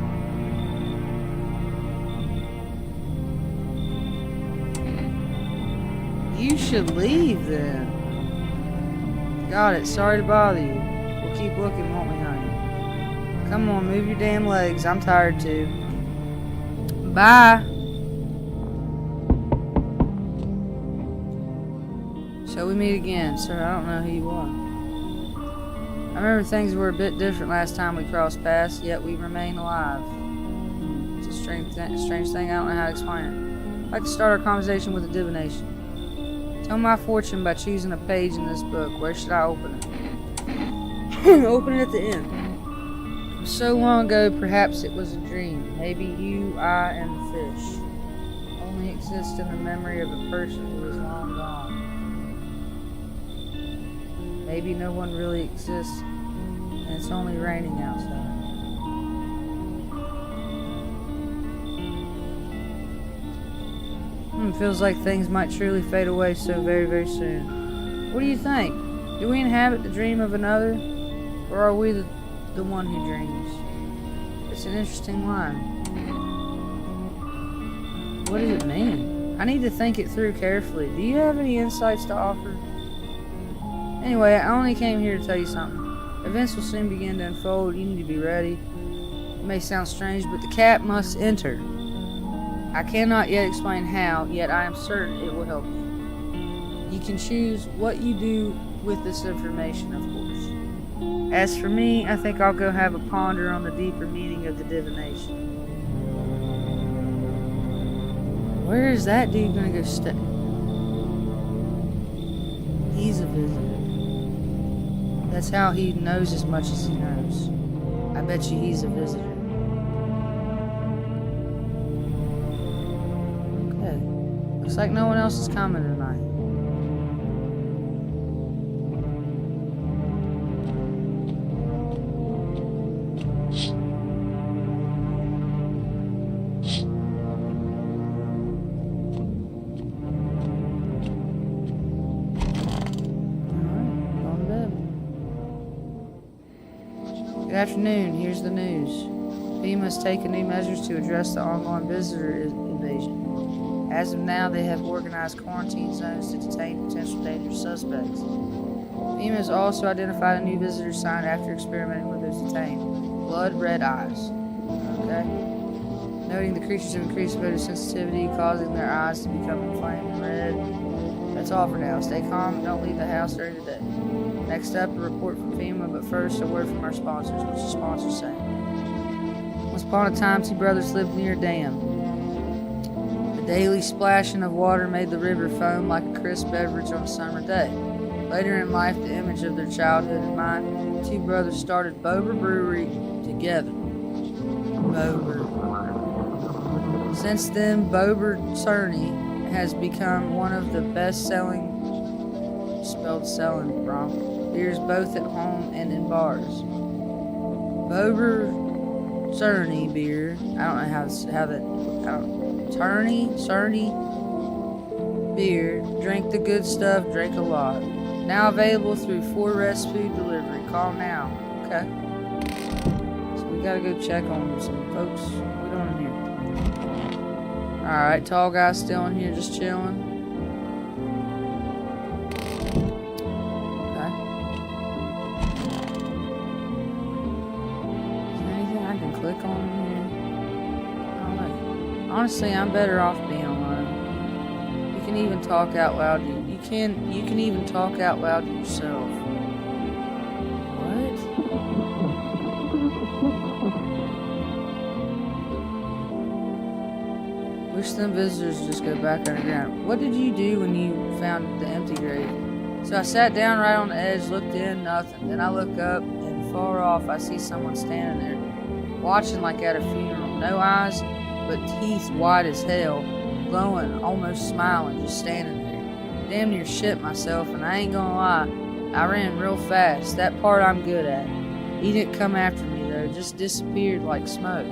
You should leave then. Got it. Sorry to bother you. We'll keep looking, won't we, honey? Come on, move your damn legs. I'm tired too. Bye. Shall we meet again? Sir, I don't know who you are. I remember things were a bit different last time we crossed paths, yet we remain alive. It's a strange thing. I don't know how to explain it. I'd like to start our conversation with a divination. Tell my fortune by choosing a page in this book. Where should I open it? Open it at the end. So long ago, perhaps it was a dream. Maybe you, I, and the fish only exist in the memory of a person who is long gone. Maybe no one really exists, and it's only raining outside. Feels like things might truly fade away so very, very soon. What do you think? Do we inhabit the dream of another, or are we the one who dreams? It's an interesting line. What does it mean? I need to think it through carefully. Do you have any insights to offer? Anyway, I only came here to tell you something. Events will soon begin to unfold. You need to be ready. It may sound strange, but the cat must enter. I cannot yet explain how, yet I am certain it will help you. You can choose what you do with this information, of course. As for me, I think I'll go have a ponder on the deeper meaning of the divination. Where is that dude gonna go stay? He's a visitor. That's how he knows as much as he knows. I bet you he's a visitor. Okay. Looks like no one else is coming tonight. Good afternoon. Here's the news. FEMA has taken new measures to address the ongoing visitor invasion. As of now, they have organized quarantine zones to detain potential dangerous suspects. FEMA has also identified a new visitor sign after experimenting with those detained. Blood red eyes. Okay. Noting the creatures have increased photosensitivity, causing their eyes to become inflamed and red. That's all for now. Stay calm and don't leave the house during the day. Next up, a report from FEMA, but first, a word from our sponsors. What's the sponsor saying? Once upon a time, two brothers lived near a dam. The daily splashing of water made the river foam like a crisp beverage on a summer day. Later in life, the image of their childhood in mind, the two brothers started Bober Brewery together. Bober. Since then, Bober Cerny has become one of the best-selling, spelled selling wrong, beers both at home and in bars. Bober Cerny beer. I don't know Cerny beer. Drink the good stuff, drink a lot. Now available through 4Rest Food Delivery. Call now. Okay. So we gotta go check on some folks. What are we doing in here? Alright, tall guy still in here just chilling. Click on here. I don't know. Honestly, I'm better off being alone. You can even talk out loud. You can even talk out loud to yourself. What? Wish them visitors would just go back underground. What did you do when you found the empty grave? So I sat down right on the edge, looked in, nothing. Then I look up, and far off, I see someone standing there. Watching like at a funeral. No eyes, but teeth white as hell, glowing, almost smiling, just standing there. Damn near shit myself, and I ain't gonna lie, I ran real fast. That part I'm good at. He didn't come after me though, just disappeared like smoke.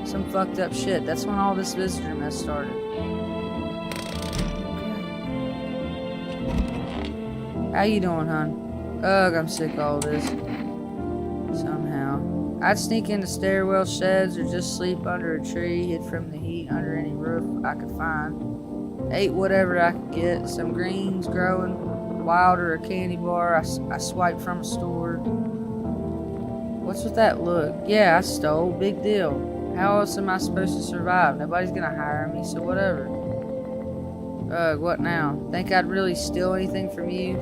Some fucked up shit. That's when all this visitor mess started. How you doing, hon? Ugh, I'm sick of all this. Somehow. I'd sneak into stairwell sheds or just sleep under a tree, hid from the heat under any roof I could find. Ate whatever I could get, some greens growing wild or a candy bar I swiped from a store. What's with that look? Yeah, I stole. Big deal. How else am I supposed to survive? Nobody's gonna hire me, so whatever. Ugh, what now? Think I'd really steal anything from you?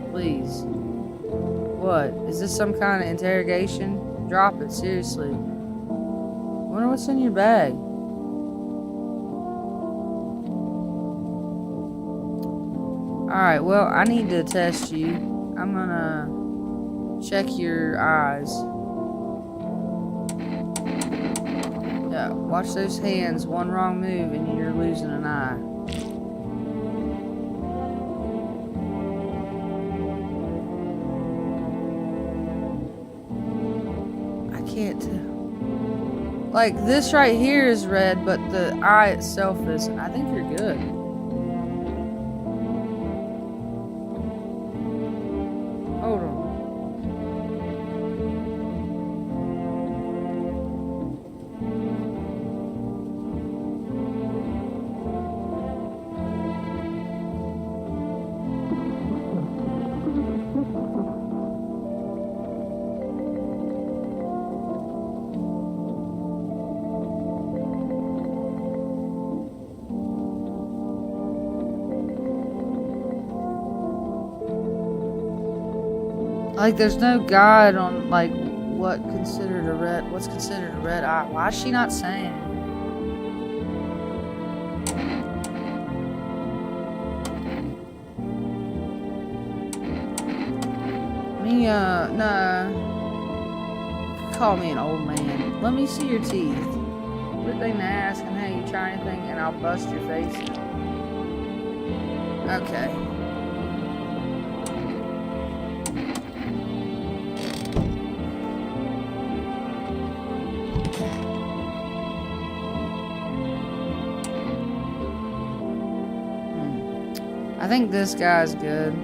Please. What? Is this some kind of interrogation? Drop it, seriously. Wonder what's in your bag. Alright, well, I need to test you. I'm gonna check your eyes. Yeah, watch those hands. One wrong move and you're losing an eye. Can't tell. Like this right here is red, but the eye itself isn't. I think you're good. Hold on. Like, there's no guide on, like, what's considered a red eye. Why is she not saying it? No. Call me an old man. Let me see your teeth. Good thing to ask, and hey, you try anything, and I'll bust your face. Okay. I think this guy's good.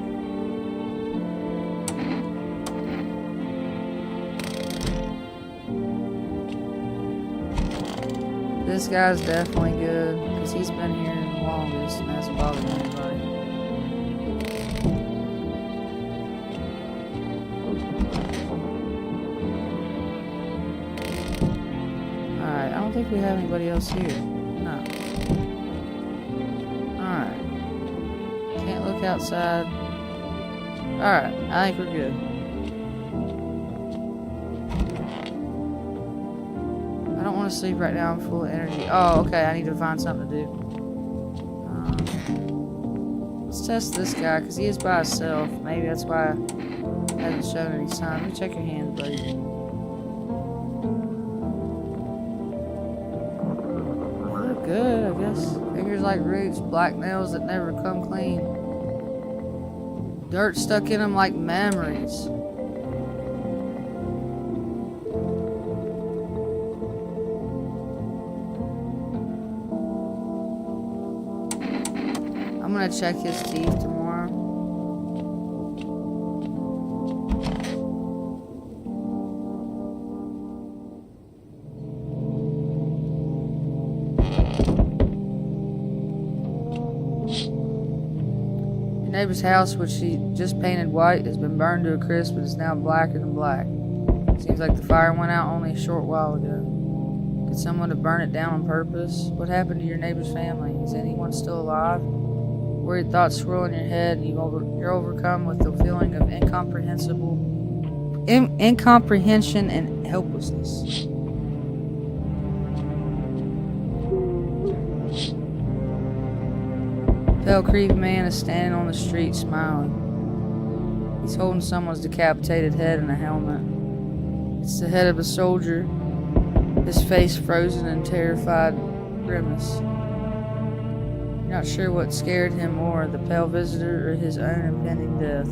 This guy's definitely good, because he's been here the longest and hasn't bothered anybody. Alright, I don't think we have anybody else here. No. Alright. Can't look outside. Alright, I think we're good. I don't want to sleep right now, I'm full of energy. Oh, okay, I need to find something to do. Let's test this guy, because he is by himself. Maybe that's why he hasn't shown any sign. Let me check your hands, buddy. They look good, I guess. Fingers like roots, black nails that never come clean. Dirt stuck in them like memories. I'm gonna check his teeth tomorrow. Your neighbor's house, which she just painted white, has been burned to a crisp and is now blacker than black. Seems like the fire went out only a short while ago. Could someone have burned it down on purpose? What happened to your neighbor's family? Is anyone still alive? Worried thoughts swirl in your head, and you're overcome with the feeling of incomprehension and helplessness. A pale, creepy man is standing on the street smiling. He's holding someone's decapitated head in a helmet. It's the head of a soldier, his face frozen in terrified grimace. Not sure what scared him more, the pale visitor or his own impending death.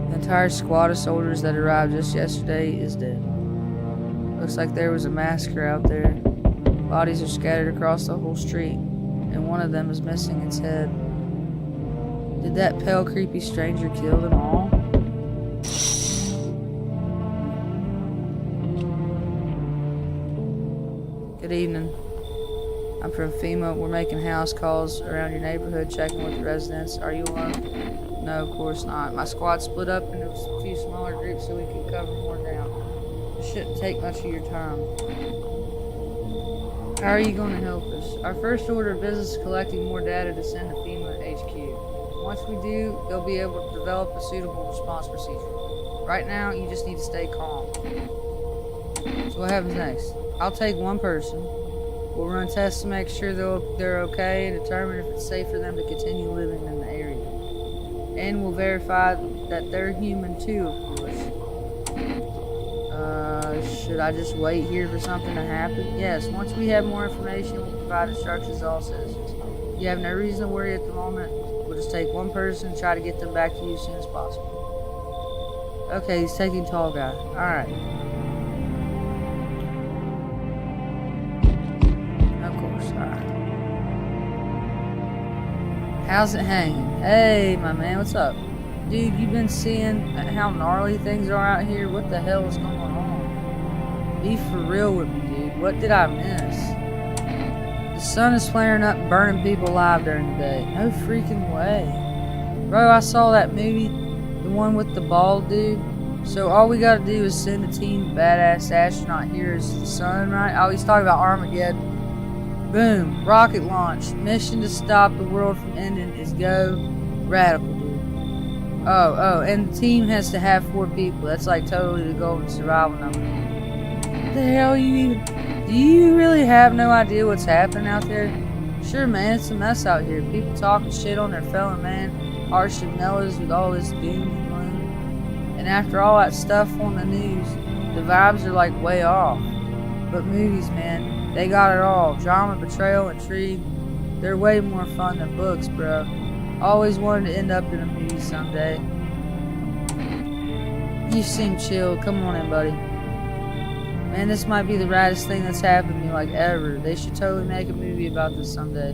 The entire squad of soldiers that arrived just yesterday is dead. Looks like there was a massacre out there. Bodies are scattered across the whole street, and one of them is missing its head. Did that pale, creepy stranger kill them all? Good evening. I'm from FEMA. We're making house calls around your neighborhood, checking with the residents. Are you alone? No, of course not. My squad split up into a few smaller groups so we can cover more ground. It shouldn't take much of your time. How are you going to help us? Our first order of business is collecting more data to send to FEMA HQ. Once we do, they'll be able to develop a suitable response procedure. Right now, you just need to stay calm. So what happens next? I'll take one person. We'll run tests to make sure they're okay and determine if it's safe for them to continue living in the area. And we'll verify that they're human too, of course. Should I just wait here for something to happen? Yes, once we have more information, we'll provide instructions to all citizens. You have no reason to worry at the moment. We'll just take one person and try to get them back to you as soon as possible. Okay, he's taking tall guy. Alright. Of course, alright. How's it hanging? Hey, my man, what's up? Dude, you've been seeing how gnarly things are out here? What the hell is going on? Be for real with me, dude. What did I miss? The sun is flaring up and burning people alive during the day. No freaking way. Bro, I saw that movie. The one with the bald dude. So all we gotta do is send a team of badass astronaut heroes to the sun, right? Oh, he's talking about Armageddon. Boom. Rocket launch. Mission to stop the world from ending is go. Radical, dude. Oh, and the team has to have 4 people. That's like totally the golden survival number. What the hell do you really have no idea what's happening out there? Sure, man, it's a mess out here. People talking shit on their fellow man, harshing mellows with all this doom and gloom. And after all that stuff on the news, the vibes are like way off. But movies, man, they got it all. Drama, betrayal, intrigue. They're way more fun than books, bro. Always wanted to end up in a movie someday. You seem chill. Come on in, buddy. Man, this might be the raddest thing that's happened to me like ever. They should totally make a movie about this someday.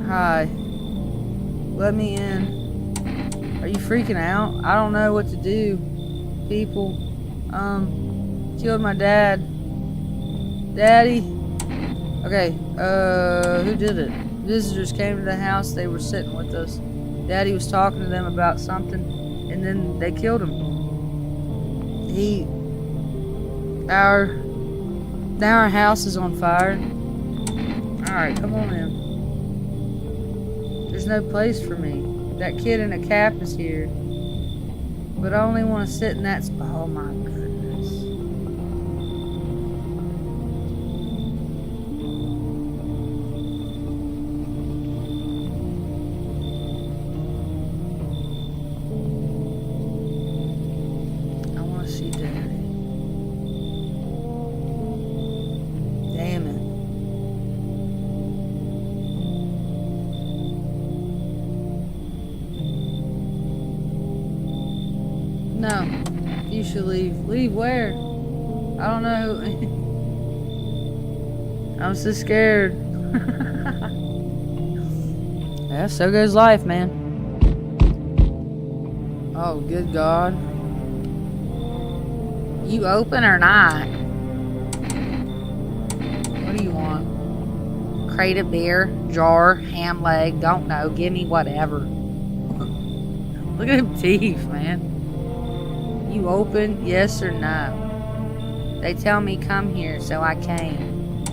Hi. Let me in. Are you freaking out? I don't know what to do. People, killed my dad. Daddy. Okay, who did it? Visitors came to the house. They were sitting with us. Daddy was talking to them about something, and then they killed him. Now our house is on fire. Alright, come on in. There's no place for me. That kid in a cap is here. But I only want to sit in that spot. Oh my goodness. I want to see Daddy. Damn it. No, you should leave. Leave where? I don't know. I'm so scared. Yeah, so goes life, man. Oh, good God. You open or not? What do you want? Crate of beer, jar, ham leg, don't know. Give me whatever. Look at them teeth, man. You open, yes or no? They tell me come here, so I came.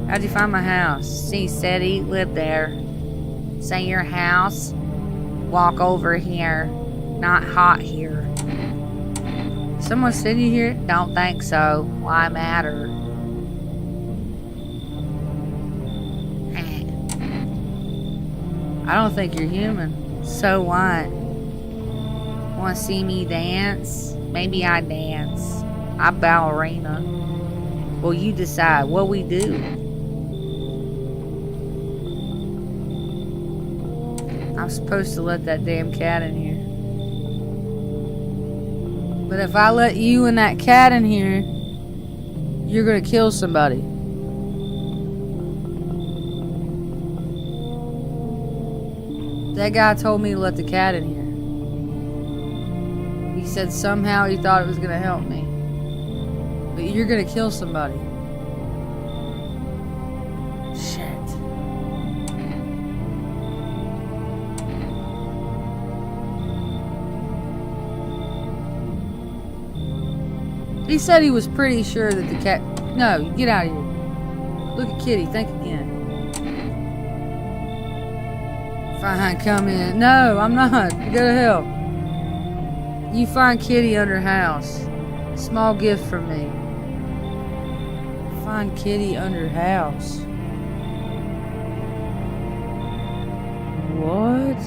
How'd you find my house? See, said he lived there. Say your house? Walk over here. Not hot here. Someone sent you here? Don't think so. Why matter? I don't think you're human. So what? Want to see me dance? Maybe I dance. I'm ballerina. Well, you decide what we do. I'm supposed to let that damn cat in here. But if I let you and that cat in here, you're gonna kill somebody. That guy told me to let the cat in here. He said somehow he thought it was gonna help me. But you're gonna kill somebody. Shit. He said he was pretty sure that the cat... No, get out of here. Look at Kitty, think again. Fine, come in. No, I'm not. Go to hell. You find Kitty under house. Small gift from me. Find Kitty under house. What?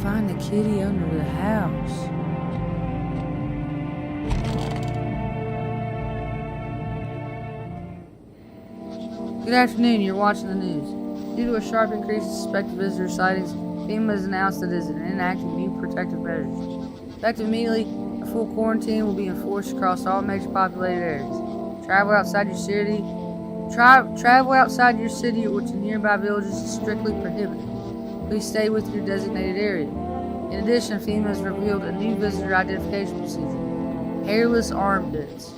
Find the kitty under the house. Good afternoon, you're watching the news. Due to a sharp increase in suspected visitor sightings, FEMA has announced that it is enacting new protective measures. Effective immediately, a full quarantine will be enforced across all major populated areas. Travel outside your city or to nearby villages is strictly prohibited. Please stay with your designated area. In addition, FEMA has revealed a new visitor identification procedure: hairless armpits.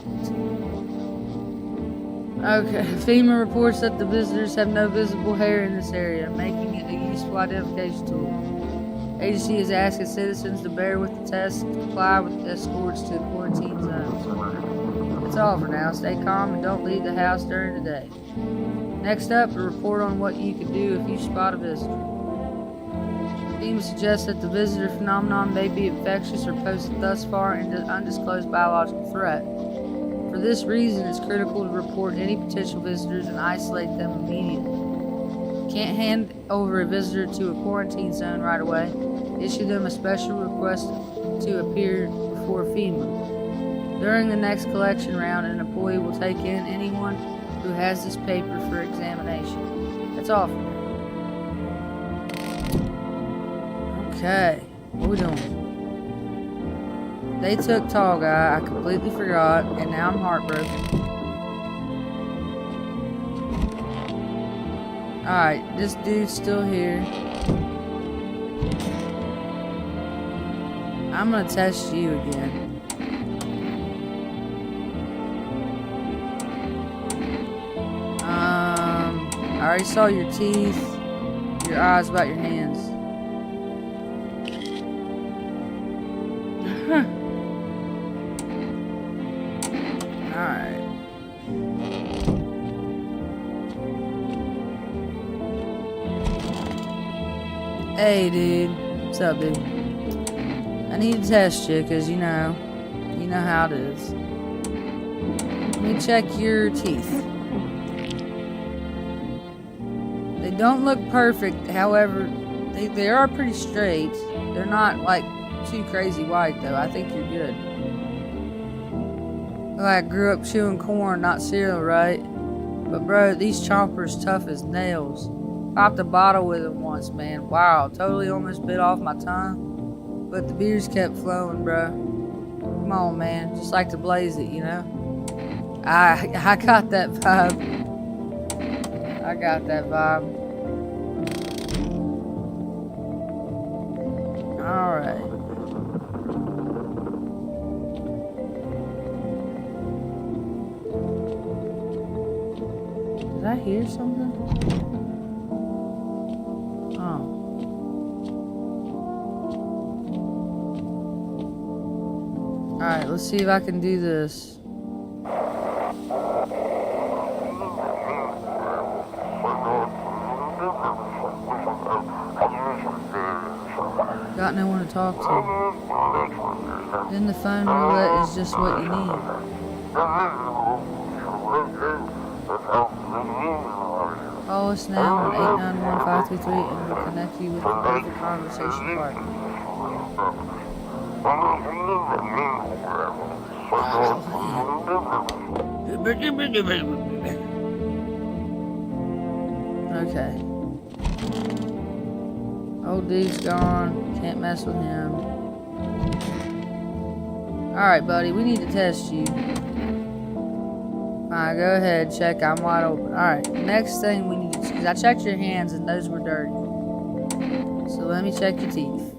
Okay, FEMA reports that the visitors have no visible hair in this area, making it a useful identification tool. Agency is asking citizens to bear with the test and comply with the escorts to the quarantine zones. That's all for now. Stay calm and don't leave the house during the day. Next up, a report on what you can do if you spot a visitor. FEMA suggests that the visitor phenomenon may be infectious or pose thus far an undisclosed biological threat. For this reason, it's critical to report any potential visitors and isolate them immediately. Can't hand over a visitor to a quarantine zone right away. Issue them a special request to appear before FEMA. During the next collection round, an employee will take in anyone who has this paper for examination. That's all for now. Okay, what are we doing? They took Tall Guy, I completely forgot, and now I'm heartbroken. Alright, this dude's still here. I'm gonna test you again. I already saw your teeth, your eyes, about your hands. Alright. Hey dude, what's up dude? I need to test you because you know how it is. Let me check your teeth. They don't look perfect, however, they are pretty straight. They're not like too crazy white though. I think you're good. Well, I grew up chewing corn, not cereal, right? But bro, these chompers tough as nails. Popped a bottle with them once, man. Wow, totally almost bit off my tongue. But the beers kept flowing, bro. Come on, man. Just like to blaze it, you know? I got that vibe. I got that vibe. Alright. Did I hear something? Oh. Alright, let's see if I can do this. Got no one to talk to. Then the phone roulette is just what you need. Call us now on 891-533 and we'll connect you with the perfect conversation partner. Okay. Old dude's gone. Can't mess with him. Alright, buddy. We need to test you. Find Alright, go ahead, check. I'm wide open. Alright, next thing we need to... Because I checked your hands and those were dirty. So let me check your teeth.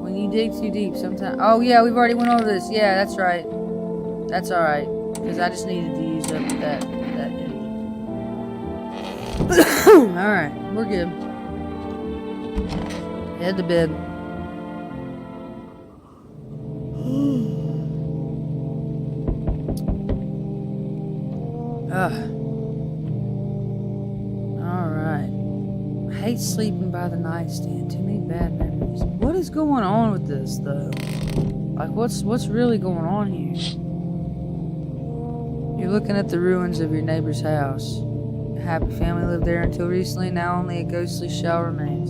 When you dig too deep, sometimes... Oh, yeah, we've already went over this. Yeah, that's right. That's alright. Because I just needed to use up that energy. Alright, we're good. Head to bed. Alright. I hate sleeping by the nightstand. Too many bad memories. What is going on with this, though? Like, what's really going on here? You're looking at the ruins of your neighbor's house. A happy family lived there until recently. Now only a ghostly shell remains.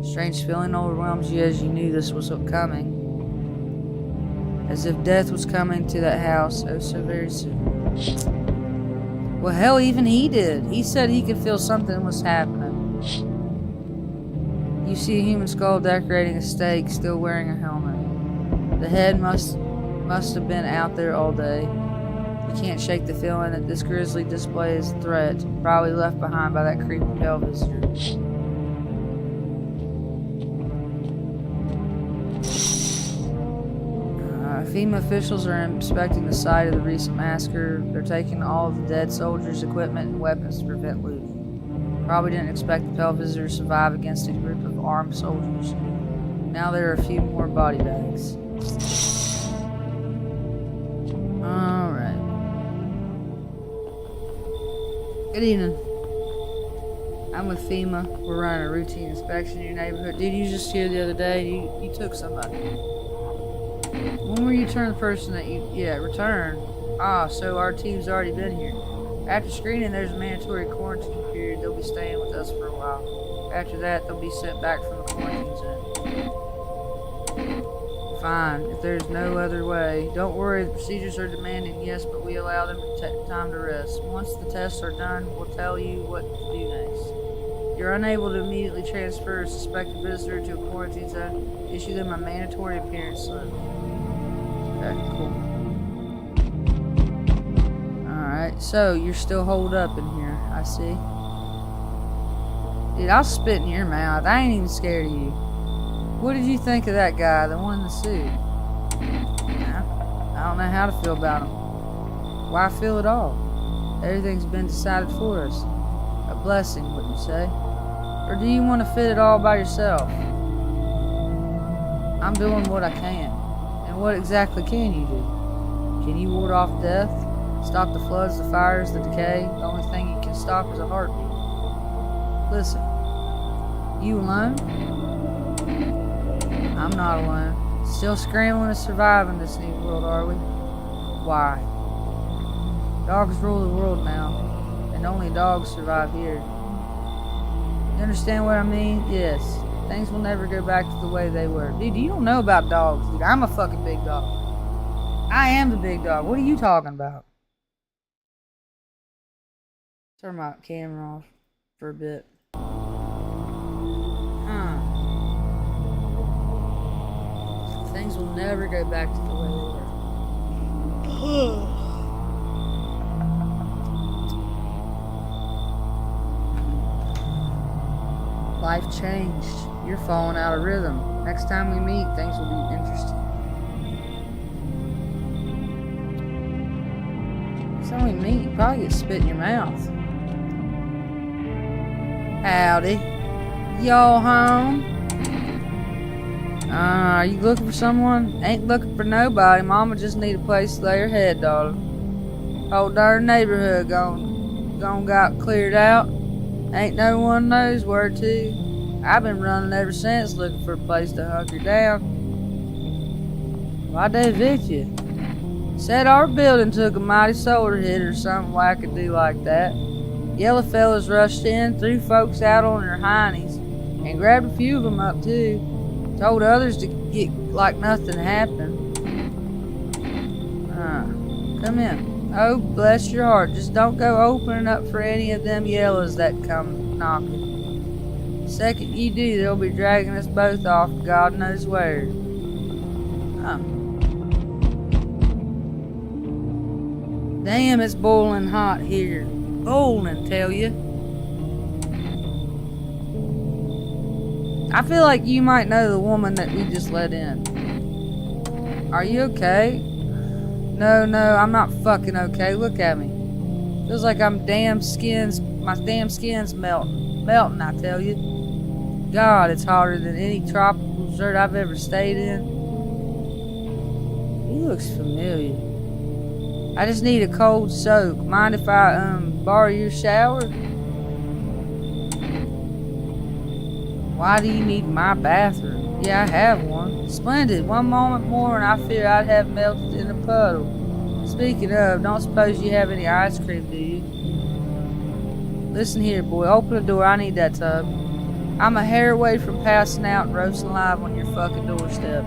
A strange feeling overwhelms you as you knew this was coming. As if death was coming to that house oh so very soon. Well, hell, even he did. He said he could feel something was happening. You see a human skull decorating a stake, still wearing a helmet. The head must have been out there all day. You can't shake the feeling that this grisly display is a threat, probably left behind by that creepy hell visitor. FEMA officials are inspecting the site of the recent massacre. They're taking all of the dead soldiers' equipment and weapons to prevent looting. Probably didn't expect the Pell visitor to survive against a group of armed soldiers. Now there are a few more body bags. Alright. Good evening. I'm with FEMA. We're running a routine inspection in your neighborhood. Dude, you just here the other day. You took somebody. When will you return the person that you... Yeah, return. Ah, so our team's already been here. After screening, there's a mandatory quarantine period. They'll be staying with us for a while. After that, they'll be sent back from the quarantine zone. Fine, if there's no other way. Don't worry, the procedures are demanding, yes, but we allow them time to rest. Once the tests are done, we'll tell you what to do next. If you're unable to immediately transfer a suspected visitor to a quarantine zone, issue them a mandatory appearance slip. Okay, cool. Alright, so you're still holed up in here, I see. Dude, I'll spit in your mouth. I ain't even scared of you. What did you think of that guy, the one in the suit? I don't know how to feel about him. Why feel at all? Everything's been decided for us. A blessing, wouldn't you say? Or do you want to fit it all by yourself? I'm doing what I can. And what exactly can you do? Can you ward off death? Stop the floods, the fires, the decay? The only thing you can stop is a heartbeat. Listen. You alone? I'm not alone. Still scrambling to survive in this new world, are we? Why? Dogs rule the world now, and only dogs survive here. You understand what I mean? Yes. Things will never go back to the way they were. Dude, you don't know about dogs, dude. I'm a fucking big dog. I am the big dog. What are you talking about? Turn my camera off for a bit. Things will never go back to the way they were. Life changed. You're falling out of rhythm. Next time we meet, things will be interesting. Next time we meet, you probably get spit in your mouth. Howdy. Y'all home? Are you looking for someone? Ain't looking for nobody. Mama just need a place to lay her head, darling. Whole darn neighborhood gone got cleared out. Ain't no one knows where to. I've been running ever since looking for a place to hunker down. Why'd they evict you? Said our building took a mighty solar hit or something wackadoo like that. Yellow fellas rushed in, threw folks out on their heinies, and grabbed a few of them up too. Told others to get like nothing happened. Come in. Oh, bless your heart. Just don't go opening up for any of them yellows that come knocking. Second you do, they'll be dragging us both off God knows where. Damn, it's boiling hot here. Boiling, tell you. I feel like you might know the woman that we just let in. Are you okay? No, I'm not fucking okay. Look at me. Feels like my damn skin's melting. Melting, I tell you. God, it's hotter than any tropical desert I've ever stayed in. He looks familiar. I just need a cold soak. Mind if I, borrow your shower? Why do you need my bathroom? Yeah, I have one. Splendid. One moment more and I fear I'd have melted in a puddle. Speaking of, don't suppose you have any ice cream, do you? Listen here, boy. Open the door. I need that tub. I'm a hair away from passing out and roasting alive on your fucking doorstep.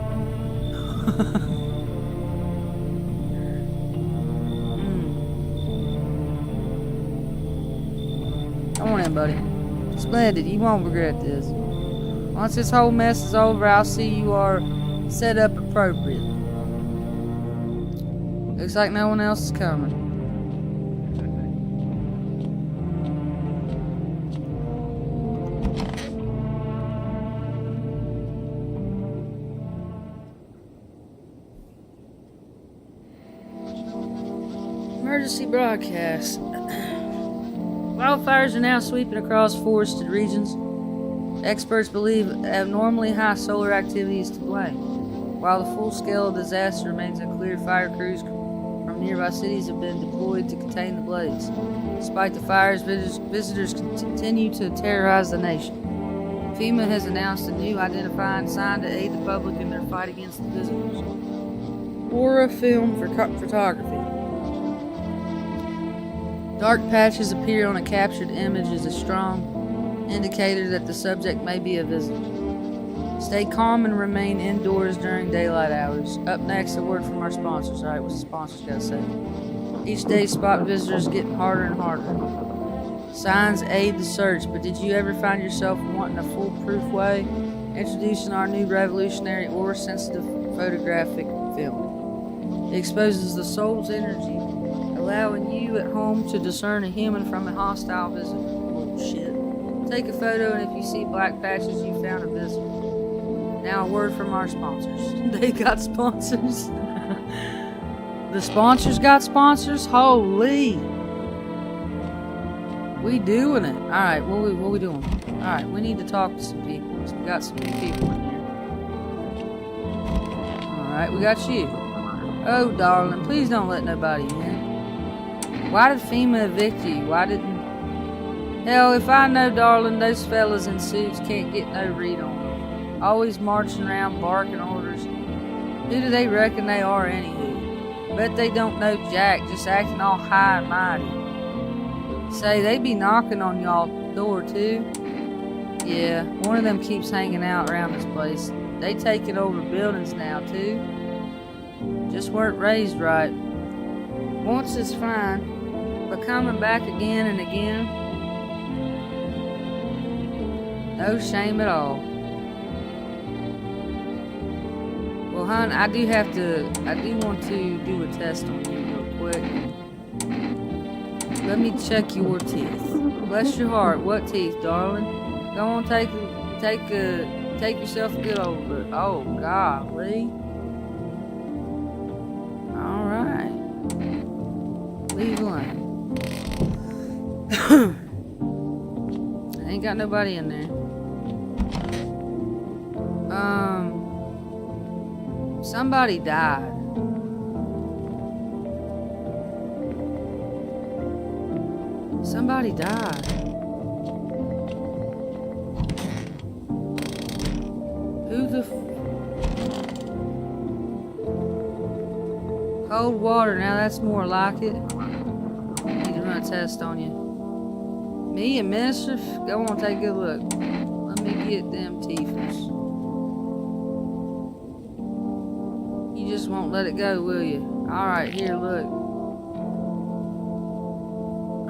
Come on in, buddy. Splendid. You won't regret this. Once this whole mess is over, I'll see you are set up appropriately. Looks like no one else is coming. Emergency broadcast. Wildfires are now sweeping across forested regions. Experts believe abnormally high solar activity is to blame. While the full-scale disaster remains unclear, fire crews from nearby cities have been deployed to contain the blaze. Despite the fires, visitors continue to terrorize the nation. FEMA has announced a new identifying sign to aid the public in their fight against the visitors. Aura film for photography. Dark patches appear on a captured image as a strong indicator that the subject may be a visitor. Stay calm and remain indoors during daylight hours. Up next, a word from our sponsors. Alright, what's the sponsors got to say? Each day, spot visitors getting harder and harder. Signs aid the search, but did you ever find yourself wanting a foolproof way? Introducing our new revolutionary Aura-sensitive photographic film. It exposes the soul's energy, allowing you at home to discern a human from a hostile visitor. Bullshit. Take a photo, and if you see black patches, you found a visitor. Now a word from our sponsors. They got sponsors. The sponsors got sponsors? Holy. We doing it. Alright, what we doing? Alright, we need to talk to some people. So we got some new people in here. Alright, we got you. Oh, darling, please don't let nobody in. Why did FEMA evict you? Why didn't... Hell, if I know, darling, those fellas in suits can't get no read on them. Always marching around barking orders. Who do they reckon they are anywho? Bet they don't know jack, just acting all high and mighty. Say, they be knocking on y'all's door too? Yeah, one of them keeps hanging out around this place. They taking over buildings now too. Just weren't raised right. Once is fine, but coming back again and again, no shame at all. Well, hon, I do want to do a test on you real quick. Let me check your teeth. Bless your heart. What teeth, darling? Go on, take yourself a good old look. Oh, golly. All right. Leave alone. I ain't got nobody in there. Somebody died. Somebody died. Who the cold water, now that's more like it. Need to run a test on you. Me and Mischief? Go on, take a good look. Let me get them teethers. You just won't let it go, will you? Alright, here, look.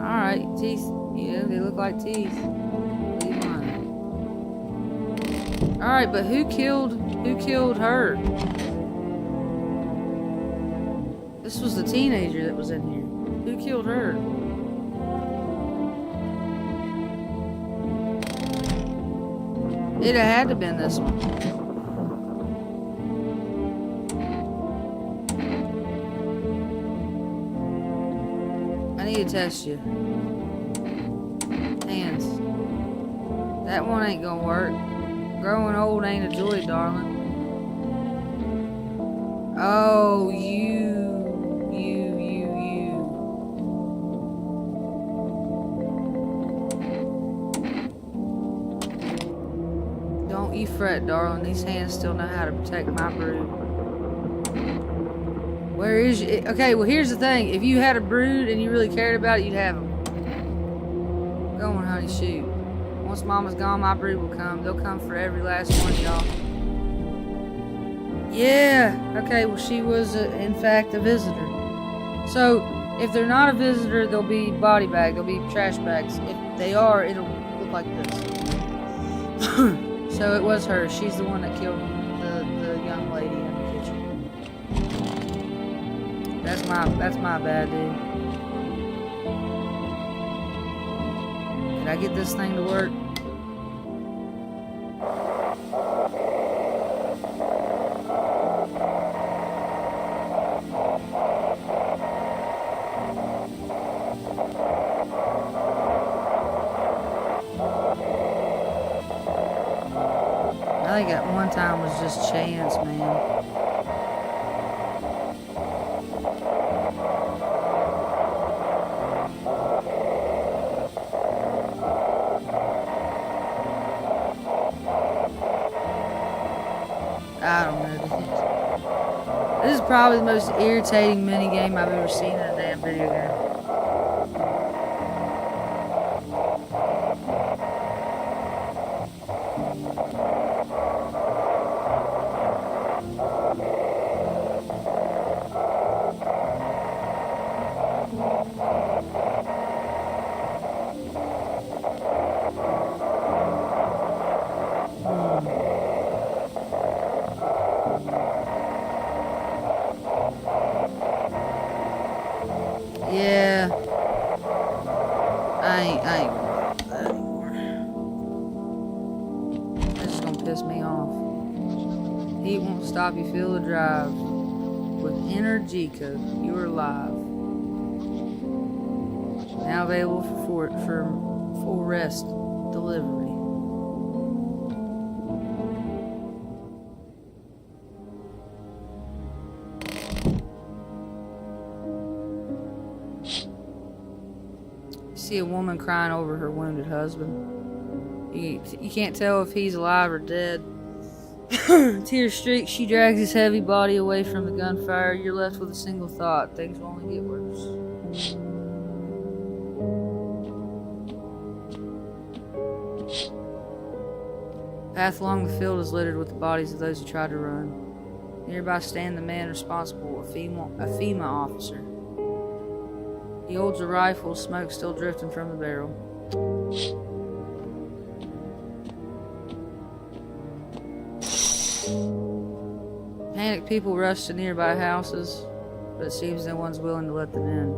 Alright, teeth. Yeah, they look like teeth. Leave mine. Alright, but who killed her? This was the teenager that was in here. Who killed her? It had to have been this one. I need to test you. Hands. That one ain't gonna work. Growing old ain't a joy, darling. Oh, you. Don't you fret, darling. These hands still know how to protect my brood. Where is you? Okay, well, here's the thing. If you had a brood and you really cared about it, you'd have them. Go on, honey, shoot. Once Mama's gone, my brood will come. They'll come for every last one of y'all. Yeah. Okay, well, she was, in fact, a visitor. So, if they're not a visitor, they'll be body bags. They'll be trash bags. If they are, it'll look like this. So it was her. She's the one that killed the young lady in the kitchen. That's my bad, dude. Did I get this thing to work? I think at one time was just chance, man. I don't know, dude. This is probably the most irritating minigame I've ever seen in a damn video game. Yeah. I ain't worried about that anymore. That's just gonna piss me off. Heat won't stop you, feel the drive. With Energica, you are live. Now available for full rest delivery. See a woman crying over her wounded husband. You can't tell if he's alive or dead. Tears streak, she drags his heavy body away from the gunfire. You're left with a single thought. Things will only get worse. Path along the field is littered with the bodies of those who tried to run. Nearby stand the man responsible, a FEMA officer. He holds a rifle, smoke still drifting from the barrel. Panicked people rush to nearby houses, but it seems no one's willing to let them in.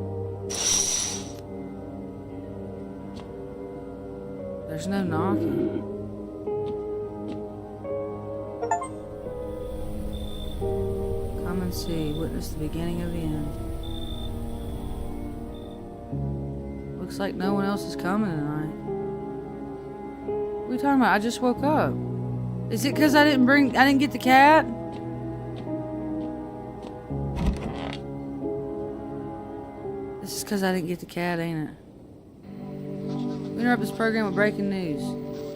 There's no knocking. Come and see, witness the beginning of the end. Looks like no one else is coming tonight. What are you talking about? I just woke up. Is it because I didn't get the cat? This is because I didn't get the cat, ain't it? We interrupt this program with breaking news.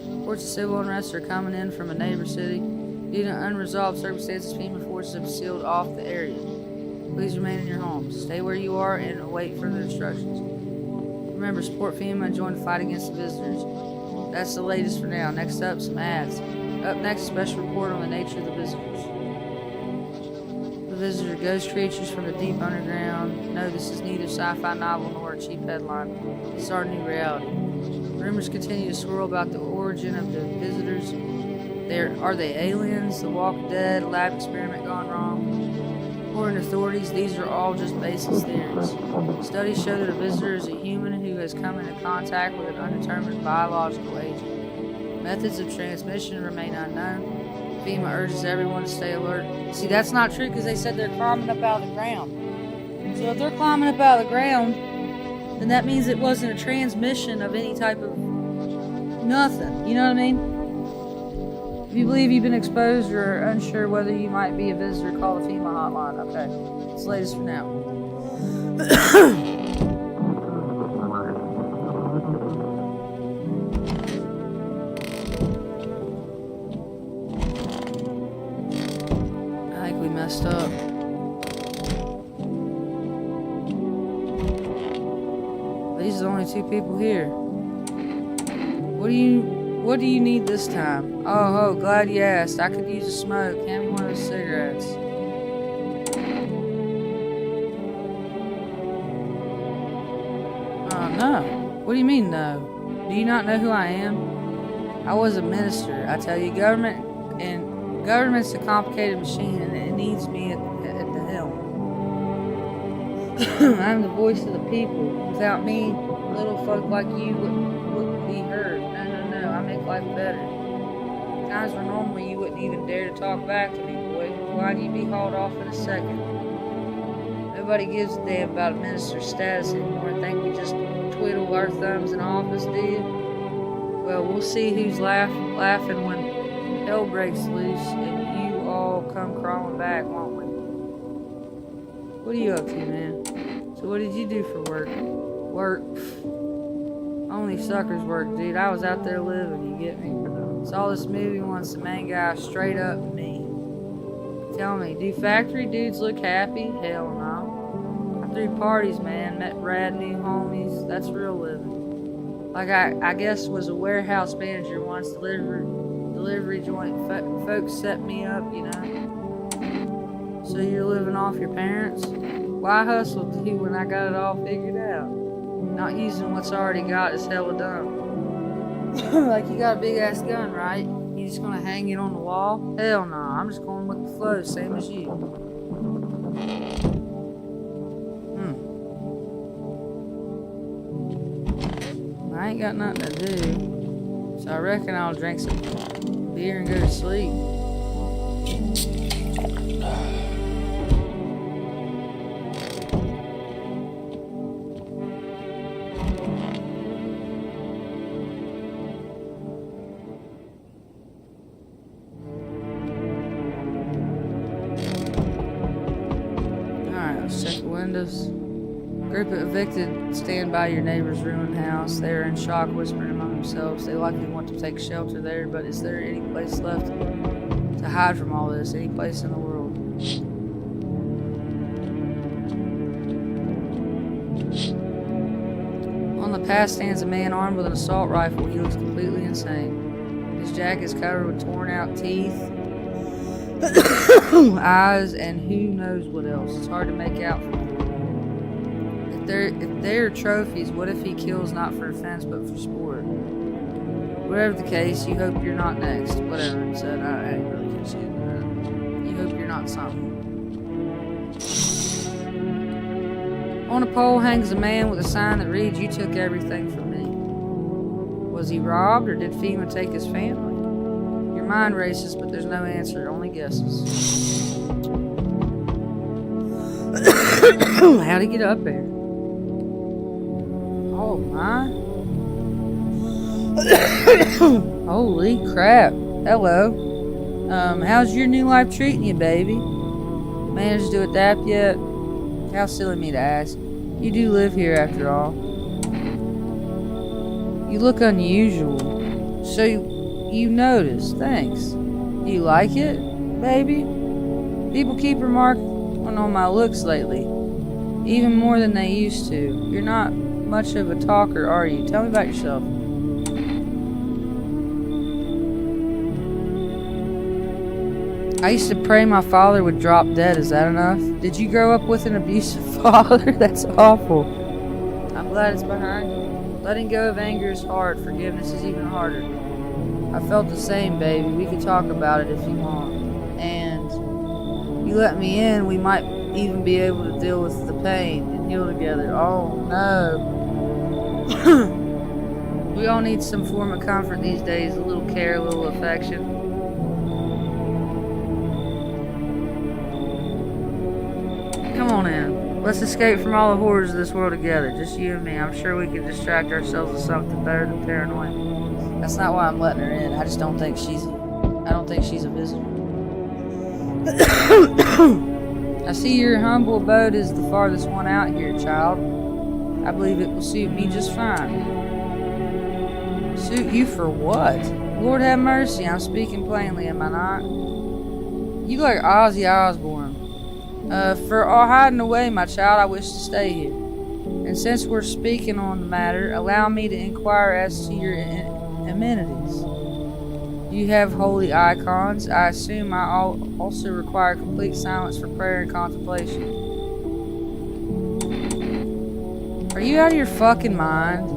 Reports of civil unrest are coming in from a neighbor city. Due to unresolved circumstances, FEMA forces have sealed off the area. Please remain in your homes. Stay where you are and await further instructions. Remember, support FEMA and join the fight against the visitors. That's the latest for now. Next up, some ads. Up next, a special report on the nature of the visitors. The visitor, ghost creatures from the deep underground. No, this is neither sci-fi novel nor a cheap headline. This is our new reality. Rumors continue to swirl about the origin of the visitors. Are they aliens, the Walking Dead, a lab experiment gone wrong? According to authorities, these are all just baseless theories. Studies show that a visitor is a human who has come into contact with an undetermined biological agent. Methods of transmission remain unknown. FEMA urges everyone to stay alert. See, that's not true because they said they're climbing up out of the ground. So if they're climbing up out of the ground, then that means it wasn't a transmission of any type of nothing. You know what I mean? If you believe you've been exposed or are unsure whether you might be a visitor, call the FEMA hotline. Okay, it's the latest for now. I think we messed up. These are the only two people here. What do you need this time? Oh, glad you asked. I could use a smoke. Hand me one of those cigarettes. No. What do you mean, no? Do you not know who I am? I was a minister. I tell you, government's a complicated machine, and it needs me at the helm. I'm the voice of the people. Without me, little folk like you wouldn't be heard. No, I make life better. Times where normally you wouldn't even dare to talk back to me, boy. Why'd you be hauled off in a second? Nobody gives a damn about a minister's status anymore. Think we just twiddle our thumbs in office, do you? Well, we'll see who's laughing when hell breaks loose and you all come crawling back, won't we? What are you up to, man? So what did you do for work? Work? Only suckers work, dude. I was out there living, you get me? Saw this movie once, the main guy straight up me. Tell me, do factory dudes look happy? Hell no. I threw parties, man. Met rad new homies. That's real living. Like I guess was a warehouse manager once. Delivery joint folks set me up, you know. So you're living off your parents? Why hustle to you when I got it all figured out? Not using what's already got is hella dumb. Like you got a big ass gun, right? You just gonna hang it on the wall? Hell no, I'm just going with the flow, same as you. I ain't got nothing to do, so I reckon I'll drink some beer and go to sleep. Check the windows. Group of evicted stand by your neighbor's ruined house. They are in shock, whispering among themselves. They likely want to take shelter there, but is there any place left to hide from all this? Any place in the world? On the path stands a man armed with an assault rifle. He looks completely insane. His jacket is covered with torn out teeth, eyes, and who knows what else. It's hard to make out from here. If they're trophies, what if he kills not for offense but for sport? Whatever the case, you hope you're not next. Whatever it said, I ain't really considering that. You hope you're not something. On a pole hangs a man with a sign that reads, "You took everything from me." Was he robbed, or did FEMA take his family? Your mind races, but there's no answer, only guesses. How'd he get up there? Oh my. Holy crap. Hello. How's your new life treating you, baby? Managed to adapt yet? How silly of me to ask. You do live here after all. You look unusual. So you noticed. Thanks. Do you like it, baby? People keep remarking on my looks lately. Even more than they used to. You're not much of a talker, are you? Tell me about yourself. I used to pray my father would drop dead. Is that enough? Did you grow up with an abusive father? That's awful. I'm glad it's behind you. Letting go of anger is hard. Forgiveness is even harder. I felt the same, baby. We could talk about it if you want. And you let me in, we might even be able to deal with the pain and heal together. Oh no. We all need some form of comfort these days, a little care, a little affection. Come on in. Let's escape from all the horrors of this world together, just you and me. I'm sure we can distract ourselves with something better than paranoia. That's not why I'm letting her in. I just don't think she's a visitor. I see your humble abode is the farthest one out here, child. I believe it will suit me just fine. Suit you for what? Lord have mercy, I'm speaking plainly, am I not? You like Ozzy Osbourne. For all hiding away, my child, I wish to stay here. And since we're speaking on the matter, allow me to inquire as to your amenities. Do you have holy icons? I assume I also require complete silence for prayer and contemplation. Are you out of your fucking mind?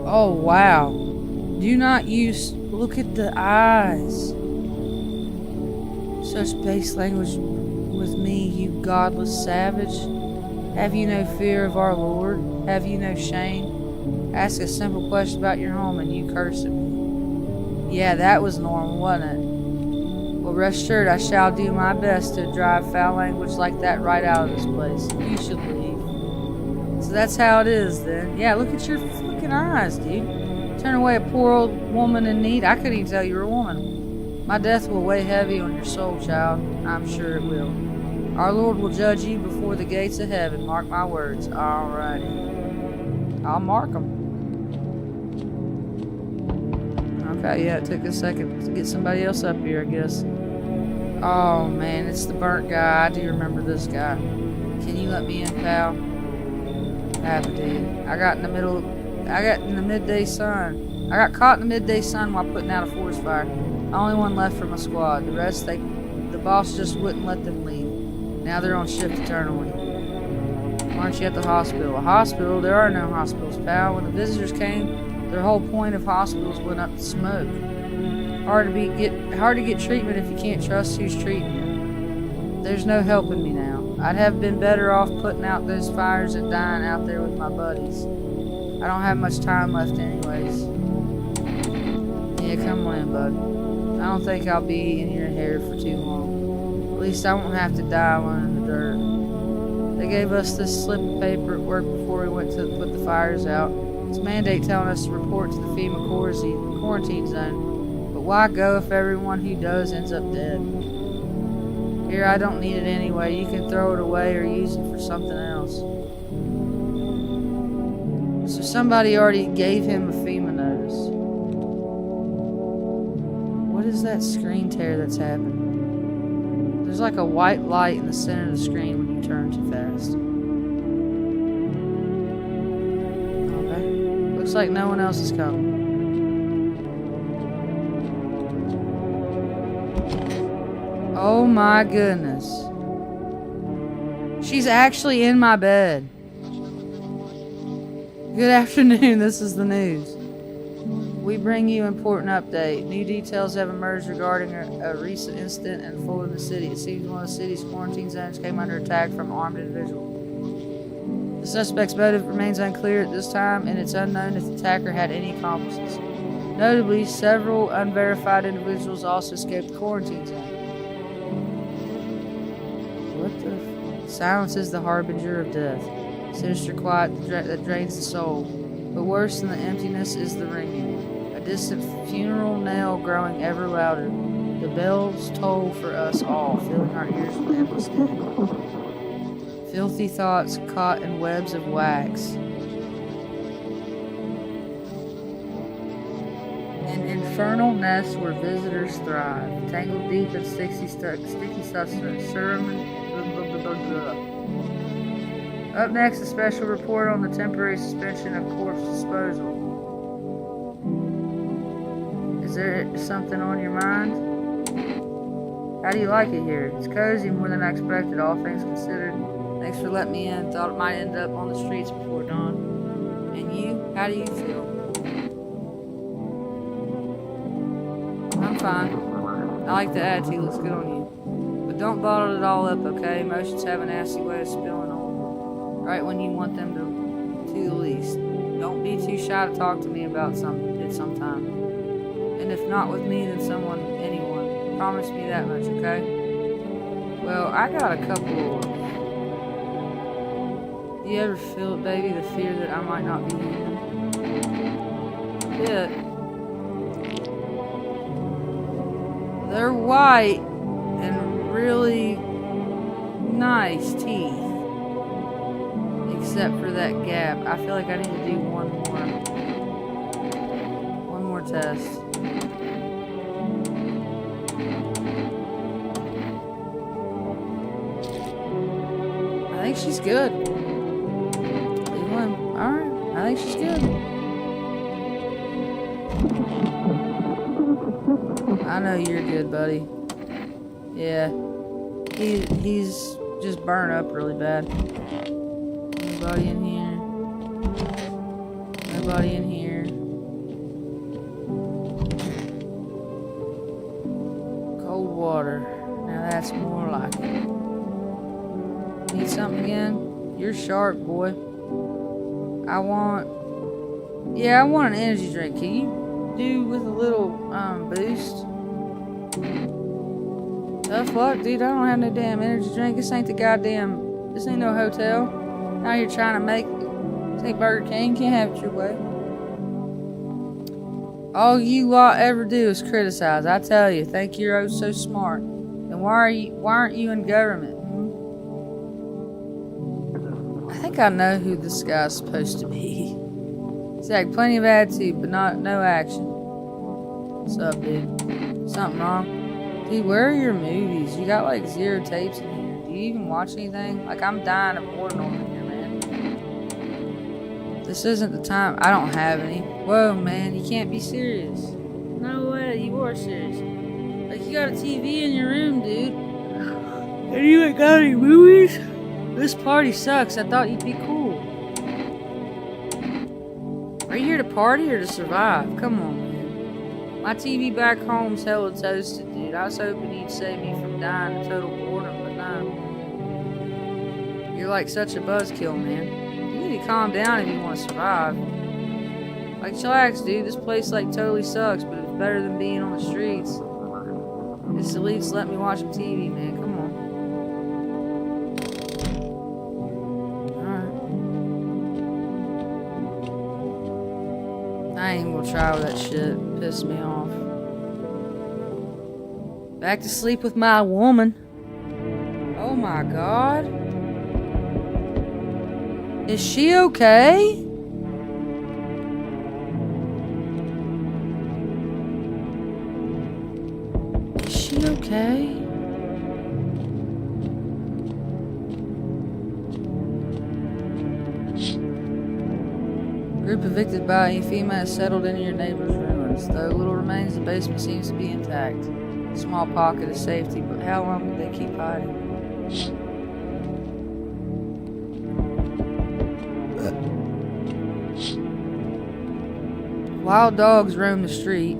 Oh, wow. Do not use... Look at the eyes. Such base language with me, you godless savage. Have you no fear of our Lord? Have you no shame? Ask a simple question about your home and you curse at me. Yeah, that was normal, wasn't it? Well, rest assured, I shall do my best to drive foul language like that right out of this place. You should leave. So that's how it is, then. Yeah, look at your fucking eyes, dude. Turn away a poor old woman in need. I couldn't even tell you were a woman. My death will weigh heavy on your soul, child. I'm sure it will. Our Lord will judge you before the gates of heaven. Mark my words. Alrighty. I'll mark them. Okay, yeah, it took a second to get somebody else up here, I guess. Oh, man, it's the burnt guy. I do remember this guy. Can you let me in, pal? Happy dude. I got in the midday sun. I got caught in the midday sun while putting out a forest fire. The only one left from my squad. The rest, the boss just wouldn't let them leave. Now they're on shift eternally. Why aren't you at the hospital? A hospital? There are no hospitals, pal. When the visitors came, their whole point of hospitals went up to smoke. Hard to get treatment if you can't trust who's treating you. There's no helping me now. I'd have been better off putting out those fires and dying out there with my buddies. I don't have much time left anyways. Yeah, come on in, bud. I don't think I'll be in your hair for too long. At least I won't have to die alone in the dirt. They gave us this slip of paper at work before we went to put the fires out. It's a mandate telling us to report to the FEMA quarantine zone. But why go if everyone who does ends up dead? Here, I don't need it anyway. You can throw it away or use it for something else. So somebody already gave him a FEMA notice. What is that screen tear that's happened? There's like a white light in the center of the screen when you turn too fast. Okay. Looks like no one else is coming. Oh my goodness. She's actually in my bed. Good afternoon, this is the news. We bring you important update. New details have emerged regarding a recent incident in Fulton City. It seems one of the city's quarantine zones came under attack from an armed individual. The suspect's motive remains unclear at this time, and it's unknown if the attacker had any accomplices. Notably, several unverified individuals also escaped the quarantine zone. What the silence is the harbinger of death. Sinister quiet that drains the soul. But worse than the emptiness is the ringing. A distant funeral knell growing ever louder. The bells toll for us all, filling our ears with endless death. Filthy thoughts caught in webs of wax. An infernal nest where visitors thrive, tangled deep in sticky substance. Up next, a special report on the temporary suspension of corpse disposal. Is there something on your mind? How do you like it here? It's cozy, more than I expected, all things considered. Thanks for letting me in. Thought it might end up on the streets before dawn. And you? How do you feel? I'm fine. I like the attitude. Looks good on you. But Look, don't bottle it all up, okay? Emotions have a nasty way of spilling on right when you want them to the least. Don't be too shy to talk to me about it sometime. And if not with me, then anyone. Promise me that much, okay? Well, I got a couple of... Do you ever feel it, baby? The fear that I might not be human? A bit. They're white and really nice teeth. Except for that gap. I feel like I need to do one more test. I think she's good. Alright, I think she's good. I know you're good, buddy. Yeah. He's just burned up really bad. Nobody in here. Nobody in here. Cold water. Now that's more like it. Need something again? You're sharp, boy. I want an energy drink. Can you do with a little boost? The fuck, dude? I don't have no damn energy drink. This ain't no hotel. Now you're trying to make Burger King. Can't have it your way. All you lot ever do is criticize. I tell you, think you're oh so smart. Then why aren't you in government? I think I know who this guy's supposed to be. He's had plenty of attitude, but no action. What's up, dude? Something wrong? Dude, where are your movies? You got like 0 tapes in here. Do you even watch anything? Like, I'm dying of boredom over here, man. This isn't the time. I don't have any. Whoa, man, you can't be serious. No way, you are serious. Like, you got a TV in your room, dude. And you ain't got any movies? This party sucks. I thought you'd be cool. Are you here to party or to survive? Come on, man. My TV back home's hella toasted, dude. I was hoping you'd save me from dying of total boredom, but no. You're like such a buzzkill, man. You need to calm down if you want to survive. Like, chillax, dude. This place, like, totally sucks, but it's better than being on the streets. Just at least let me watch some TV, man. Come on. I ain't gonna try with that shit. Piss me off. Back to sleep with my woman. Oh my god. Is she okay? Is she okay? Group evicted by FEMA has settled into your neighbor's ruins. Though little remains, the basement seems to be intact. A small pocket of safety, but how long will they keep hiding? Wild dogs roam the street.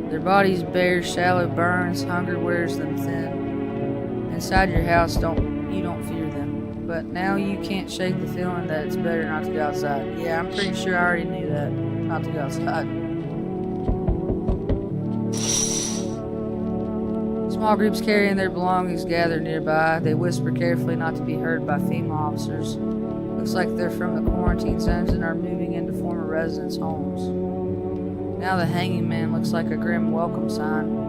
Their bodies bear shallow burns, hunger wears them thin. Inside your house, you don't fear them. But now you can't shake the feeling that it's better not to go outside. Yeah, I'm pretty sure I already knew that. Not to go outside. Small groups carrying their belongings gather nearby. They whisper carefully not to be heard by FEMA officers. Looks like they're from the quarantine zones and are moving into former residents' homes. Now the hanging man looks like a grim welcome sign.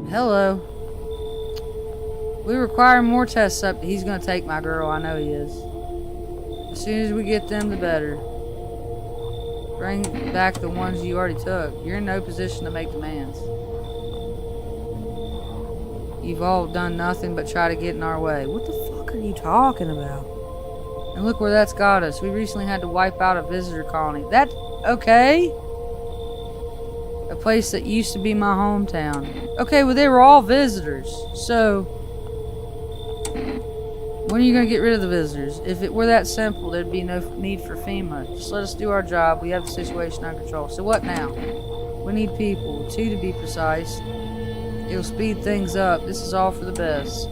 Hello. We require more tests up. He's gonna take my girl. I know he is. As soon as we get them, the better. Bring back the ones you already took. You're in no position to make demands. You've all done nothing but try to get in our way. What the fuck are you talking about? And look where that's got us. We recently had to wipe out a visitor colony. That, okay? A place that used to be my hometown. Okay, well, they were all visitors. So, when are you going to get rid of the visitors? If it were that simple, there'd be no need for FEMA. Just let us do our job. We have the situation under control. So what now? We need people, 2 to be precise. It'll speed things up. This is all for the best.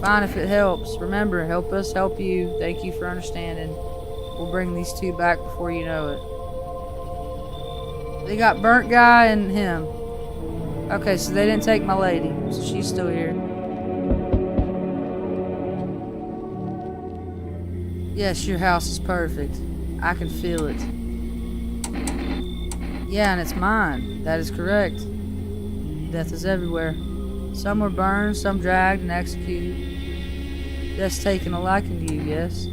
Fine if it helps. Remember, help us help you. Thank you for understanding. We'll bring these 2 back before you know it. They got Burnt Guy and him. Okay, so they didn't take my lady. So she's still here. Yes, your house is perfect. I can feel it. Yeah, and it's mine. That is correct. Death is everywhere. Some were burned, some dragged and executed. Death's taken a liking to you, yes?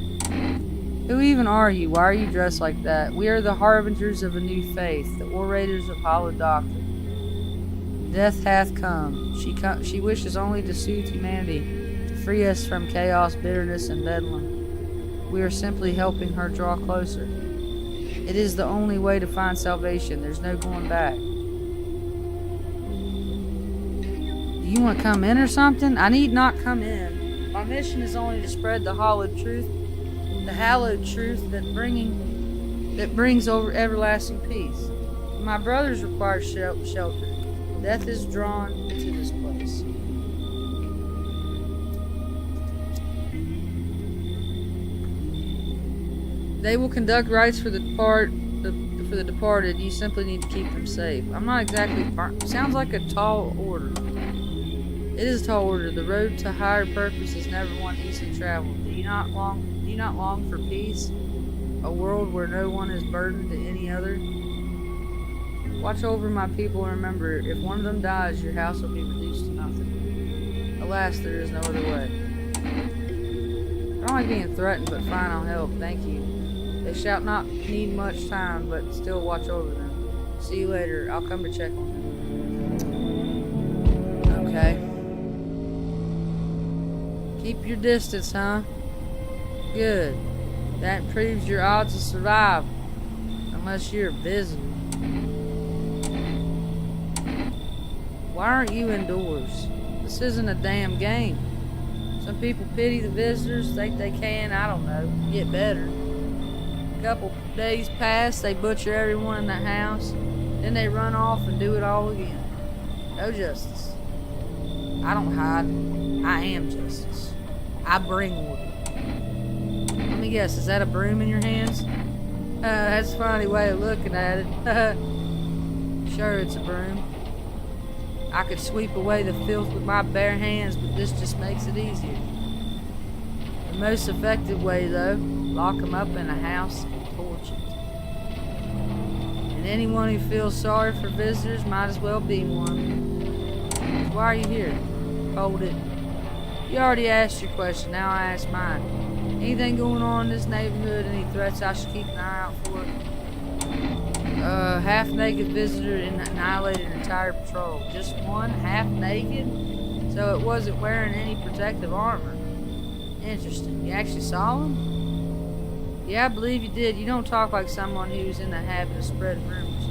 Who even are you? Why are you dressed like that? We are the harbingers of a new faith, the orators of hollow doctrine. Death hath come. She wishes only to soothe humanity, to free us from chaos, bitterness, and bedlam. We are simply helping her draw closer. It is the only way to find salvation. There's no going back. Do you want to come in or something? I need not come in. My mission is only to spread the hallowed truth, the hallowed truth that brings over everlasting peace. My brothers require shelter. Death is drawn to this place. They will conduct rites for the departed. You simply need to keep them safe. I'm not exactly burnt. Sounds like a tall order. It is a tall order. The road to higher purpose is never one easily traveled. Do you not long for peace? A world where no one is burdened to any other? Watch over my people and remember, if one of them dies, your house will be reduced to nothing. Alas, there is no other way. I don't like being threatened, but fine, I'll help. Thank you. They shall not need much time, but still watch over them. See you later. I'll come to check on them. Okay. Keep your distance, huh? Good. That improves your odds of survival. Unless you're a visitor. Why aren't you indoors? This isn't a damn game. Some people pity the visitors, think they can, I don't know, get better. A couple days pass, they butcher everyone in the house, then they run off and do it all again. No justice. I don't hide. I am justice. I bring order. Let me guess, is that a broom in your hands? That's a funny way of looking at it. Sure, it's a broom. I could sweep away the filth with my bare hands, but this just makes it easier. The most effective way, though, lock them up in a house and torch it. And anyone who feels sorry for visitors might as well be one. So why are you here? Hold it. You already asked your question, now I ask mine. Anything going on in this neighborhood? Any threats I should keep an eye out for? Half-naked visitor annihilated an entire patrol. Just one, half-naked? So it wasn't wearing any protective armor. Interesting. You actually saw him? Yeah, I believe you did. You don't talk like someone who's in the habit of spreading rumors.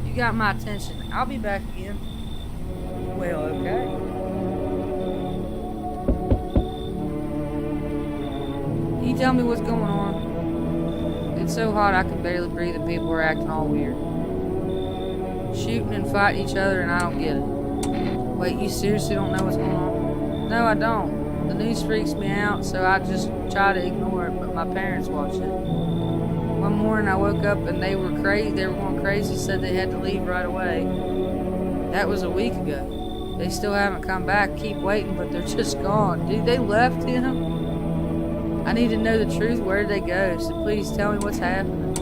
You got my attention. I'll be back again. Well, okay. Can you tell me what's going on? It's so hot I can barely breathe and people are acting all weird. Shooting and fighting each other and I don't get it. Wait, you seriously don't know what's going on? No, I don't. The news freaks me out, so I just try to ignore it, but my parents watch it. One morning I woke up and they were crazy. They were going crazy, said they had to leave right away. That was a week ago. They still haven't come back. Keep waiting, but they're just gone. Dude, they left him? I need to know the truth. Where did they go? So please tell me what's happening.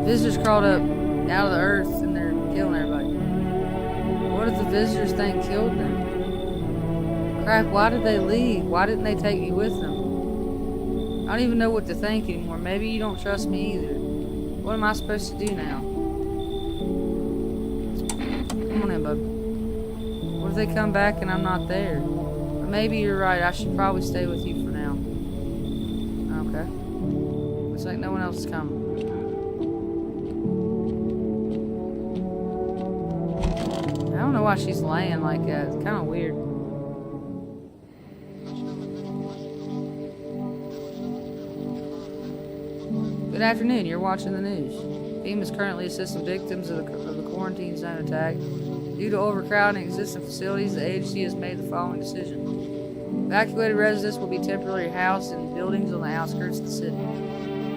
Visitors crawled up out of the earth and they're killing everybody. What if the visitors think killed them? Crap, why did they leave? Why didn't they take me with them? I don't even know what to think anymore. Maybe you don't trust me either. What am I supposed to do now? Come on in, bud. What if they come back and I'm not there? Or maybe you're right. I should probably stay with you for now. Okay. Looks like no one else is coming. I don't know why she's laying like that. It's kind of weird. Good afternoon. You're watching the news. FEMA is currently assisting victims of the quarantine zone attack. Due to overcrowding existing facilities, the agency has made the following decision. Evacuated residents will be temporarily housed in buildings on the outskirts of the city.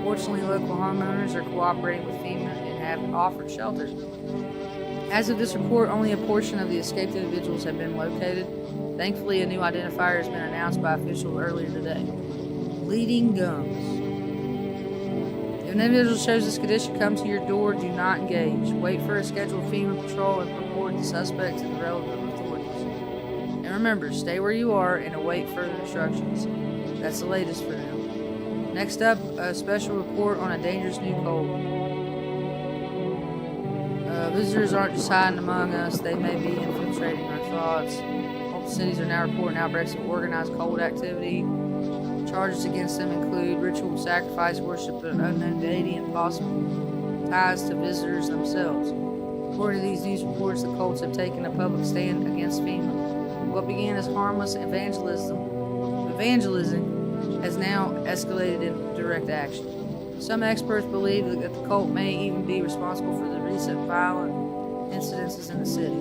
Fortunately, local homeowners are cooperating with FEMA and have offered shelter. As of this report, only a portion of the escaped individuals have been located. Thankfully, a new identifier has been announced by officials earlier today. Bleeding gums. If an individual shows this condition, come to your door, do not engage. Wait for a scheduled FEMA patrol and report the suspect to the relevant authorities. And remember, stay where you are and await further instructions. That's the latest for now. Next up, a special report on a dangerous new cold. Visitors aren't just hiding among us, they may be infiltrating our thoughts. Multiple cities are now reporting outbreaks of organized cold activity. Charges against them include ritual sacrifice, worship of an unknown deity, and possible ties to visitors themselves. According to these news reports, the cults have taken a public stand against FEMA. What began as harmless evangelism has now escalated into direct action. Some experts believe that the cult may even be responsible for the recent violent incidences in the city.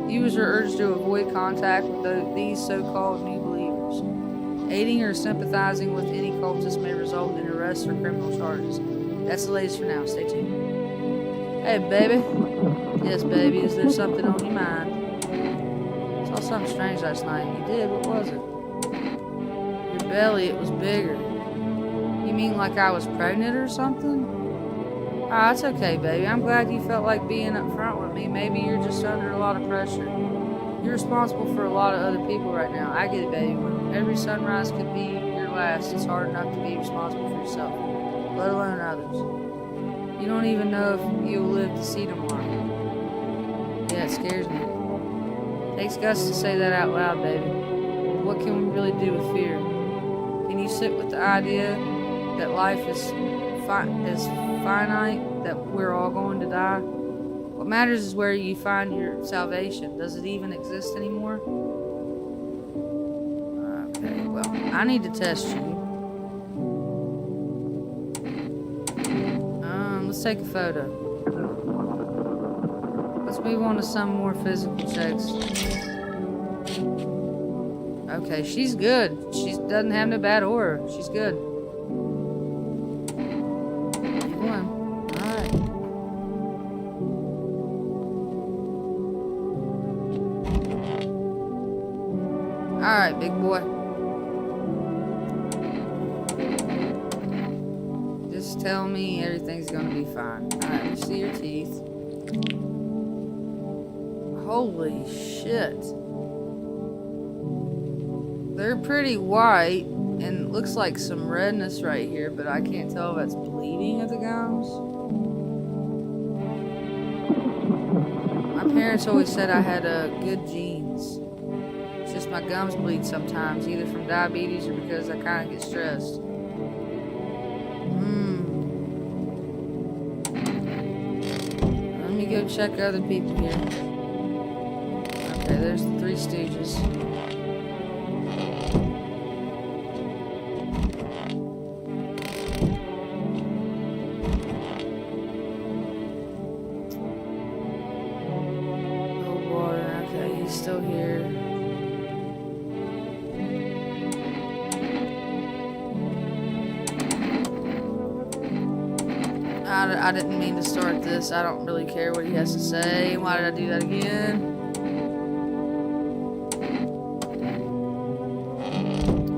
Viewers are urged to avoid contact with these so-called new believers. Aiding or sympathizing with any cultist may result in arrests or criminal charges. That's the latest for now. Stay tuned. Hey, baby. Yes, baby. Is there something on your mind? I saw something strange last night. You did? What was it? Your belly. It was bigger. You mean like I was pregnant or something? Ah, it's okay, baby. I'm glad you felt like being up front with me. Maybe you're just under a lot of pressure. You're responsible for a lot of other people right now. I get it, baby. When every sunrise could be your last, it's hard enough to be responsible for yourself, let alone others. You don't even know if you'll live to see tomorrow. Yeah, it scares me. Takes guts to say that out loud, baby. What can we really do with fear? Can you sit with the idea that life is finite, that we're all going to die? What matters is where you find your salvation. Does it even exist anymore? Okay, well, I need to test you. Let's take a photo. Let's move on to some more physical checks. Okay, she's good. She doesn't have no bad aura. She's good. Keep going. Alright. Alright, big boy. Just tell me everything's gonna be fine. Alright, let me see your teeth. Holy shit. They're pretty white, and it looks like some redness right here, but I can't tell if that's bleeding at the gums. My parents always said I had good genes. It's just my gums bleed sometimes, either from diabetes or because I kind of get stressed. Let me go check other people here. Okay, there's the Three Stooges. Still here. I didn't mean to start this. I don't really care what he has to say. Why did I do that again?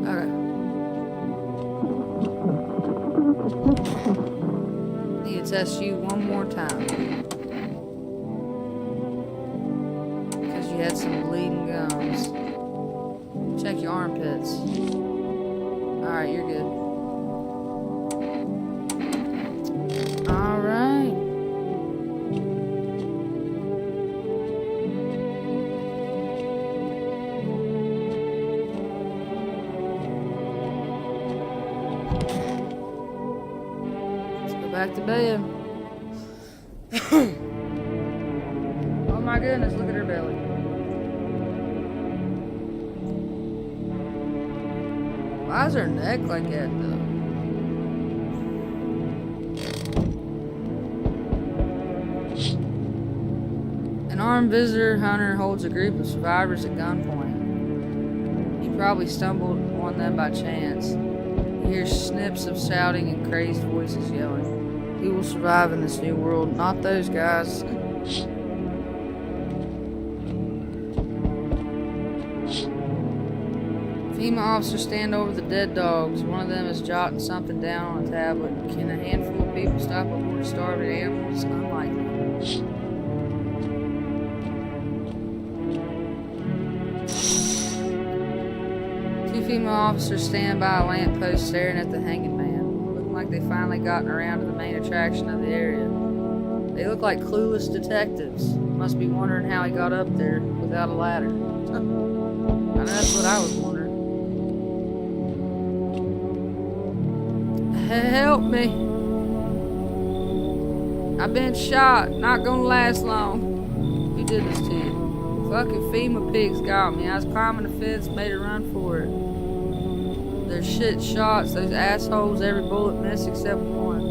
Okay. Need to test you one more time. You had some bleeding gums. Check your armpits. Alright, you're good. Alright. Let's go back to bed. Oh my goodness, look at her belly. Why is her neck like that, though? armed visitor hunter holds a group of survivors at gunpoint. He probably stumbled on them by chance. He hears snips of shouting and crazed voices yelling. Who will survive in this new world? Not those guys. FEMA officers stand over the dead dogs. One of them is jotting something down on a tablet. Can a handful of people stop a horde of starving animals? Unlikely. Two female officers stand by a lamppost staring at the hanging man, looking like they finally gotten around to the main attraction of the area. They look like clueless detectives. Must be wondering how he got up there without a ladder. I know that's what I was wondering. Help me. I've been shot. Not gonna last long. Who did this to you? Fucking FEMA pigs got me. I was climbing the fence, made a run for it. They're shit shots. Those assholes, every bullet missed except one.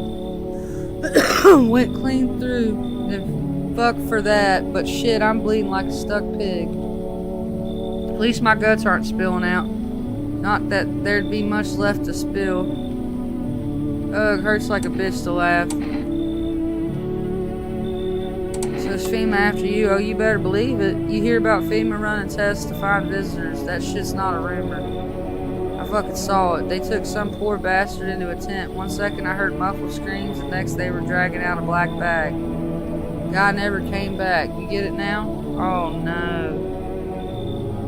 Went clean through. And fuck for that. But shit, I'm bleeding like a stuck pig. At least my guts aren't spilling out. Not that there'd be much left to spill. Ugh, hurts like a bitch to laugh. So is FEMA after you? Oh, you better believe it. You hear about FEMA running tests to find visitors. That shit's not a rumor. I fucking saw it. They took some poor bastard into a tent. 1 second I heard muffled screams, the next they were dragging out a black bag. Guy never came back. You get it now? Oh no.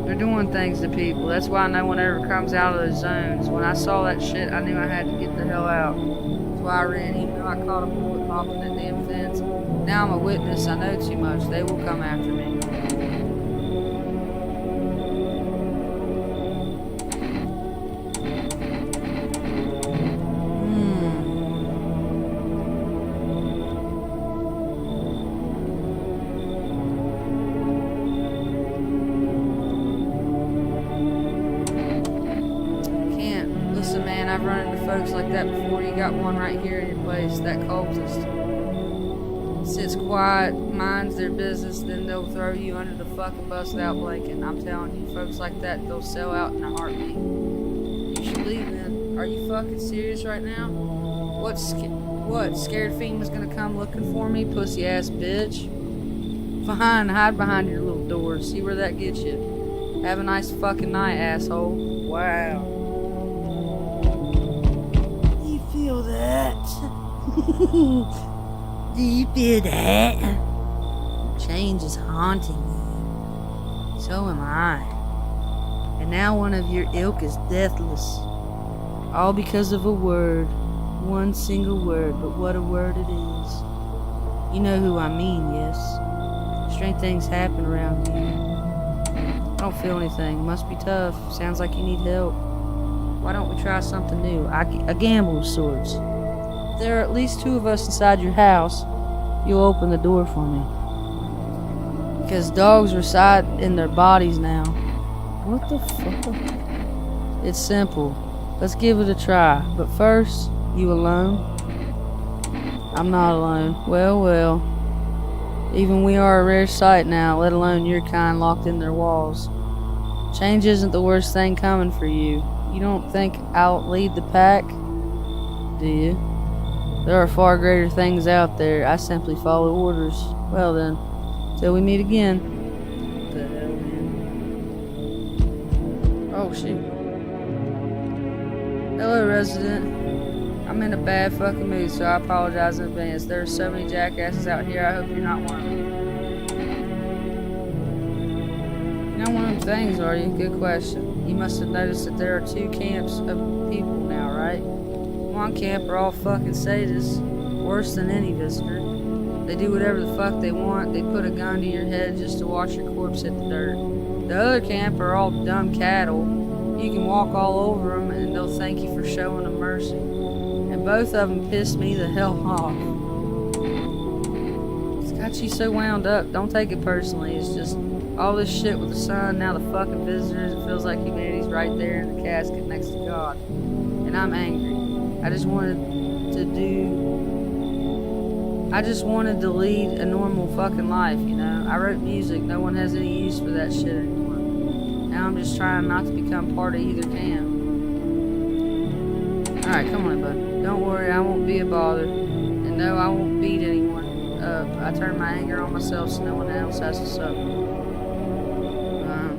They're doing things to people. That's why no one ever comes out of those zones. When I saw that shit, I knew I had to get the hell out. That's why I ran, even though I caught a bullet popping that damn fence. Now I'm a witness. I know too much. They will come after me. I've run into folks like that before. You got one right here in your place, that cultist. Sits quiet, minds their business, then they'll throw you under the fucking busted out blanket. I'm telling you, folks like that, they'll sell out in a heartbeat. You should leave then. Are you fucking serious right now? What, scared FEMA's gonna come looking for me, pussy ass bitch? Fine, hide behind your little door, see where that gets you. Have a nice fucking night, asshole. Wow. Feel that? Do you feel that? Change is haunting you. So am I. And now one of your ilk is deathless. All because of a word. One single word, but what a word it is. You know who I mean, yes. Strange things happen around you. I don't feel anything. Must be tough. Sounds like you need help. Why don't we try something new? A gamble of sorts. If there are at least two of us inside your house, you'll open the door for me. Because dogs reside in their bodies now. What the fuck? It's simple. Let's give it a try. But first, you alone? I'm not alone. Well. Even we are a rare sight now, let alone your kind locked in their walls. Change isn't the worst thing coming for you. You don't think I'll lead the pack? Do you? There are far greater things out there. I simply follow orders. Well then, till we meet again. What the hell, man? Oh, shoot. Hello, resident. I'm in a bad fucking mood, so I apologize in advance. There are so many jackasses out here. I hope you're not one of them. You're not one of them things, are you? Good question. You must have noticed that there are two camps of people now, right? One camp are all fucking sadists, worse than any visitor. They do whatever the fuck they want. They put a gun to your head just to watch your corpse hit the dirt. The other camp are all dumb cattle. You can walk all over them and they'll thank you for showing them mercy. And both of them pissed me the hell off. It's got you so wound up. Don't take it personally. It's just all this shit with the sun, now the fucking visitors. It feels like humanity's right there in the casket next to God. And I'm angry. I just wanted to do I just wanted to lead a normal fucking life, you know? I wrote music. No one has any use for that shit anymore. Now I'm just trying not to become part of either camp. Alright, come on, bud. Don't worry, I won't be a bother. And no, I won't beat anyone up. I turn my anger on myself so no one else has to suffer.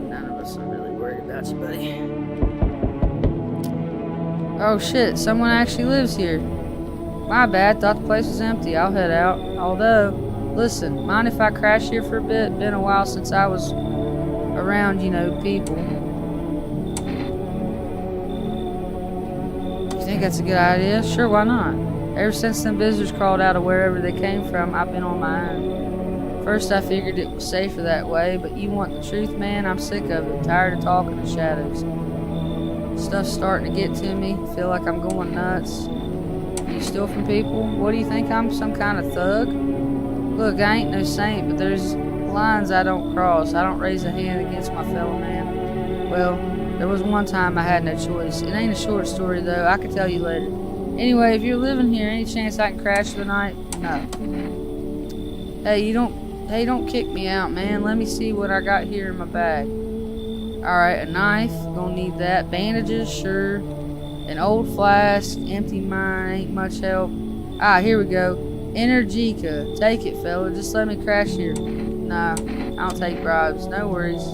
None of us are really worried about you, buddy. Oh shit, someone actually lives here. My bad, thought the place was empty. I'll head out. Although, listen, mind if I crash here for a bit? Been a while since I was around, you know, people. You think that's a good idea? Sure, why not? Ever since them visitors crawled out of wherever they came from, I've been on my own. First I figured it was safer that way, but you want the truth, man? I'm sick of it. Tired of talking to shadows. Stuff's starting to get to me. Feel like I'm going nuts. You steal from people? What do you think? I'm some kind of thug? Look, I ain't no saint, but there's lines I don't cross. I don't raise a hand against my fellow man. Well, there was one time I had no choice. It ain't a short story, though. I could tell you later. Anyway, if you're living here, any chance I can crash for the night? No. Hey, don't kick me out, man. Let me see what I got here in my bag. Alright, a knife. Gonna need that. Bandages, sure. An old flask, empty mine, ain't much help. Ah, here we go. Energica. Take it, fella. Just let me crash here. Nah, I don't take bribes. No worries.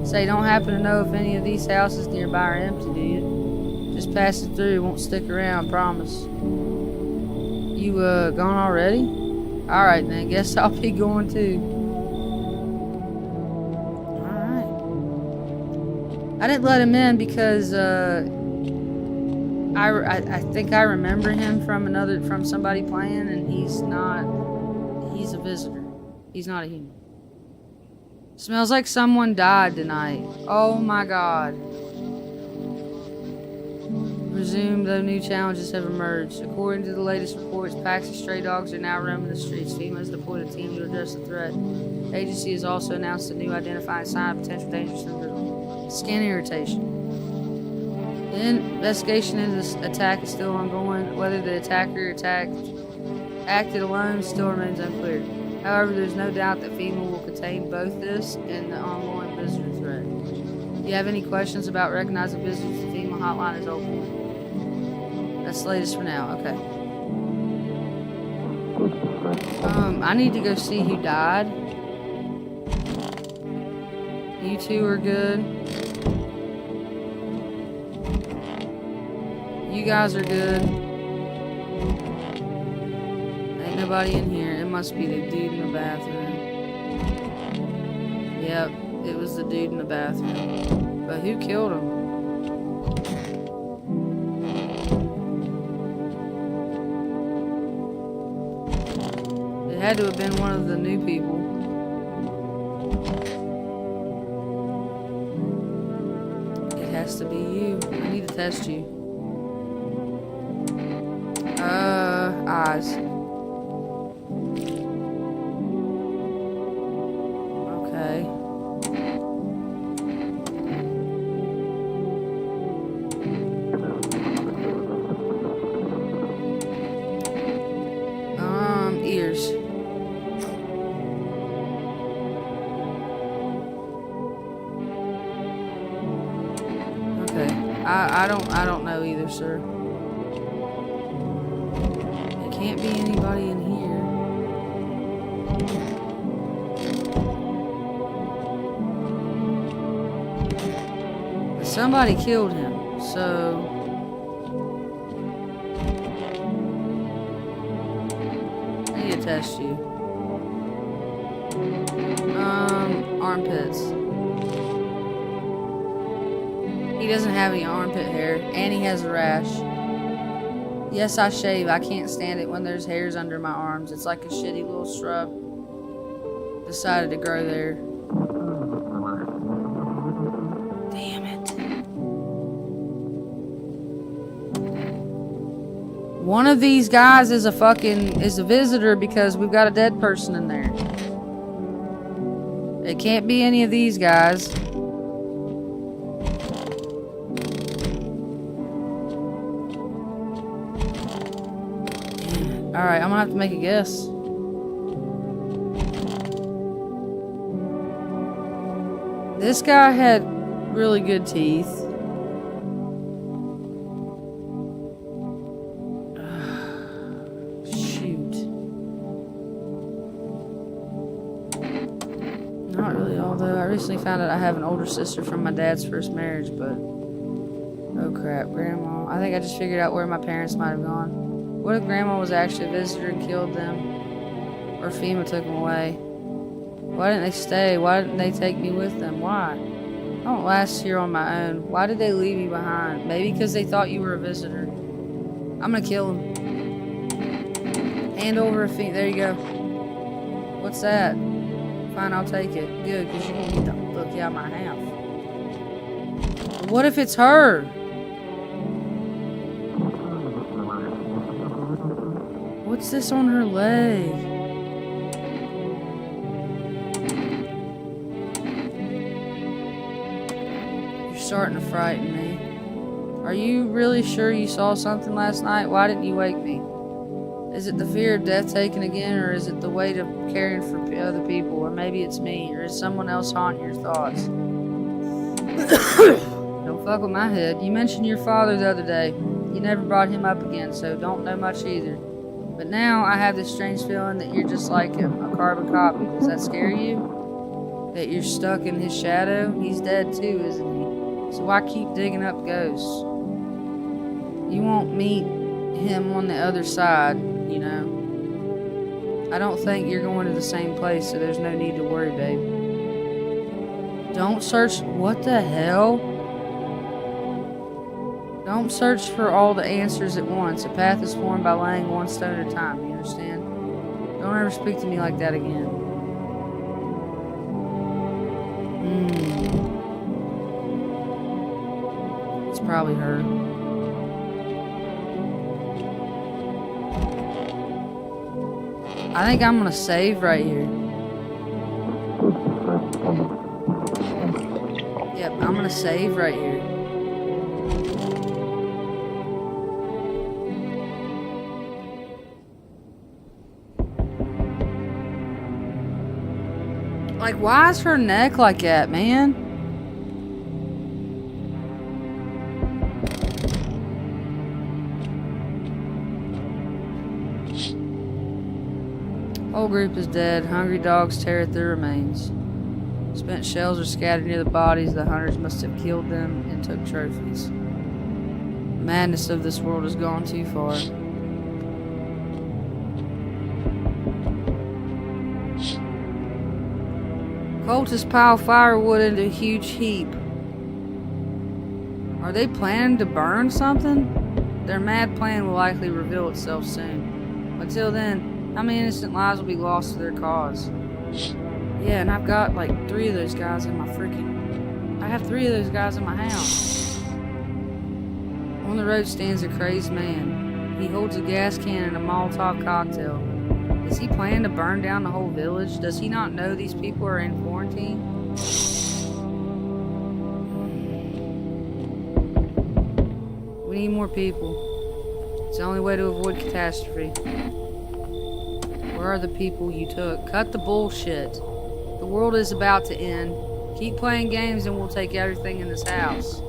Say, don't happen to know if any of these houses nearby are empty, do you? Just pass it through. Won't stick around, promise. You, gone already? Alright, then. Guess I'll be going, too. Alright. I didn't let him in because, I think I remember him from somebody playing, and he's a visitor. He's not a human. Smells like someone died tonight. Oh my god. Resume, though new challenges have emerged. According to the latest reports, packs of stray dogs are now roaming the streets. FEMA has deployed a team to address the threat. The agency has also announced a new identifying sign of potential dangerous skin irritation. The investigation into this attack is still ongoing. Whether the attacker acted alone still remains unclear. However, there's no doubt that FEMA will contain both this and the ongoing visitor threat. If you have any questions about recognizing visitors, the FEMA hotline is open. That's the latest for now. Okay. I need to go see who died. You two are good. You guys are good. Ain't nobody in here. It must be the dude in the bathroom. Yep, it was the dude in the bathroom. But who killed him? It had to have been one of the new people. It has to be you. I need to test you. Eyes. Okay. Ears. Okay. I don't know either, sir. Can't be anybody in here. But somebody killed him, so I need to test you. Armpits. He doesn't have any armpit hair, and he has a rash. Yes, I shave. I can't stand it when there's hairs under my arms. It's like a shitty little shrub decided to grow there. Damn it. One of these guys is a visitor because we've got a dead person in there. It can't be any of these guys. Alright, I'm gonna have to make a guess. This guy had really good teeth. Shoot. Not really, although I recently found out I have an older sister from my dad's first marriage, but... Oh crap, Grandma. I think I just figured out where my parents might have gone. What if Grandma was actually a visitor and killed them? Or FEMA took them away? Why didn't they stay? Why didn't they take me with them? Why? I don't last here on my own. Why did they leave me behind? Maybe because they thought you were a visitor. I'm gonna kill them. Hand over a feet. There you go. What's that? Fine, I'll take it. Good, because you're gonna get the fuck out of my house. What if it's her? What's this on her leg? You're starting to frighten me. Are you really sure you saw something last night? Why didn't you wake me? Is it the fear of death taken again, or is it the weight of caring for other people? Or maybe it's me, or is someone else haunting your thoughts? Don't fuck with my head. You mentioned your father the other day. You never brought him up again, so don't know much either. But now I have this strange feeling that you're just like him, a carbon copy. Does that scare you? That you're stuck in his shadow? He's dead too, isn't he? So why keep digging up ghosts? You won't meet him on the other side, you know. I don't think you're going to the same place, so there's no need to worry, babe. Don't search... What the hell? Don't search for all the answers at once. A path is formed by laying one stone at a time, you understand? Don't ever speak to me like that again. It's probably her. I think I'm gonna save right here. Yep, I'm gonna save right here. Like, why is her neck like that, man? Whole group is dead. Hungry dogs tear at their remains. Spent shells are scattered near the bodies. The hunters must have killed them and took trophies. The madness of this world has gone too far. Cultists pile firewood into a huge heap. Are they planning to burn something? Their mad plan will likely reveal itself soon. Until then, how many innocent lives will be lost to their cause? Yeah, and I've got like 3 of those guys in my I have 3 of those guys in my house. On the road stands a crazed man. He holds a gas can and a Molotov cocktail. Is he planning to burn down the whole village? Does he not know these people are in quarantine? We need more people. It's the only way to avoid catastrophe. Where are the people you took? Cut the bullshit. The world is about to end. Keep playing games and we'll take everything in this house.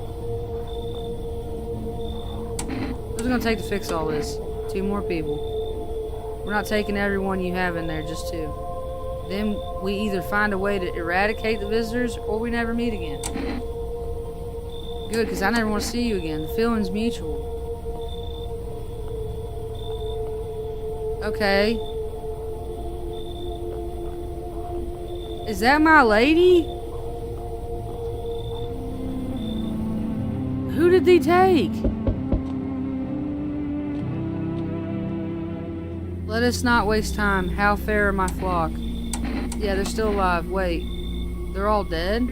What's it gonna take to fix all this? 2 more people. We're not taking everyone you have in there, just 2. Then we either find a way to eradicate the visitors or we never meet again. Good, because I never want to see you again. The feeling's mutual. Okay. Is that my lady? Who did they take? Let us not waste time. How fair are my flock? Yeah, they're still alive. Wait. They're all dead?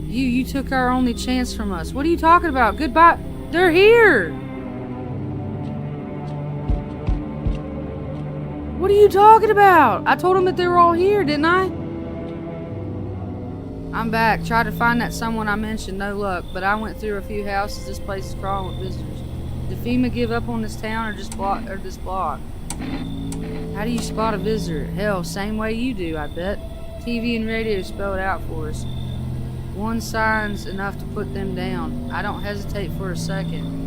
You took our only chance from us. What are you talking about? Goodbye. They're here! What are you talking about? I told them that they were all here, didn't I? I'm back. Tried to find that someone I mentioned. No luck. But I went through a few houses. This place is crawling with visitors. Did FEMA give up on this town or just this block? How do you spot a visitor? Hell, same way you do, I bet. TV and radio spell it out for us. One sign's enough to put them down. I don't hesitate for a second.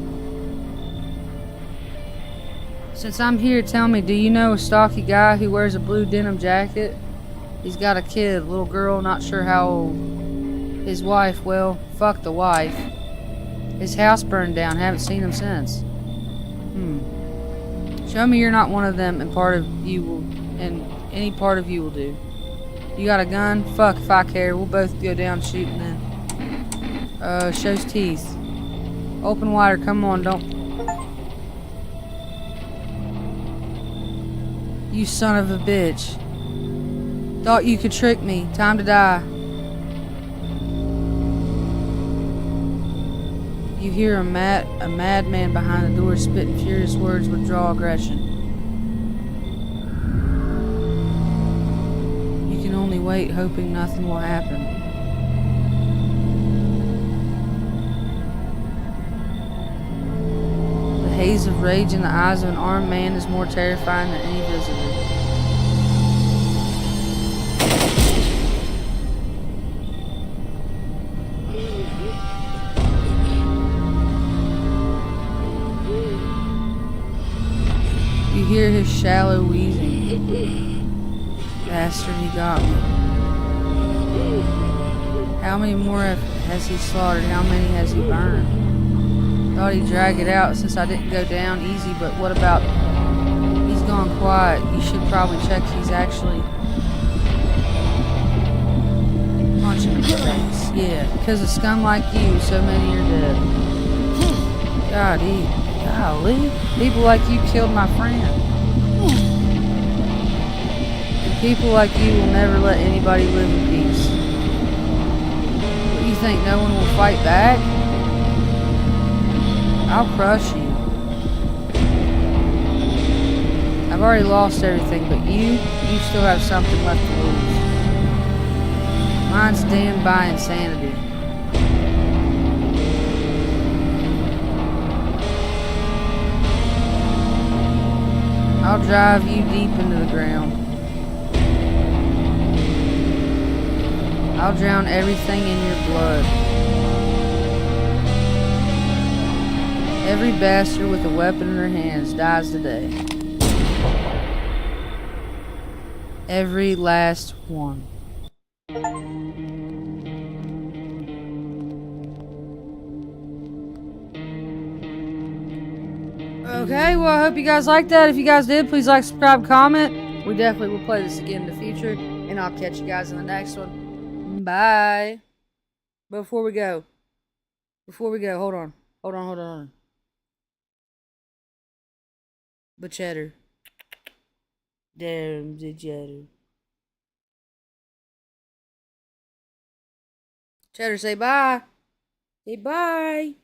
Since I'm here, tell me, do you know a stocky guy who wears a blue denim jacket? He's got a kid, little girl, not sure how old. His wife, well, fuck the wife. His house burned down, haven't seen him since. Show me you're not one of them and any part of you will do. You got a gun? Fuck if I care, we'll both go down shooting then. Shows teeth. Open wider, come on, don't... You son of a bitch. Thought you could trick me. Time to die. You hear a madman behind the door spitting furious words with raw aggression. You can only wait, hoping nothing will happen. The haze of rage in the eyes of an armed man is more terrifying than any visitor. You hear his shallow wheezing. Bastard, he got me. How many more has he slaughtered? How many has he burned? Thought he'd drag it out since I didn't go down easy, but what about... He's gone quiet. You should probably check he's actually... punching him in the face. Yeah, because of scum like you, so many are dead. Golly. People like you killed my friend. And people like you will never let anybody live in peace. What, you think no one will fight back? I'll crush you. I've already lost everything, but you still have something left to lose. Mine's damned by insanity. I'll drive you deep into the ground. I'll drown everything in your blood. Every bastard with a weapon in their hands dies today. Every last one. Okay, well, I hope you guys liked that. If you guys did, please like, subscribe, comment. We definitely will play this again in the future. And I'll catch you guys in the next one. Bye. Before we go, hold on. But cheddar. Damn the cheddar. Cheddar, say bye. Say bye.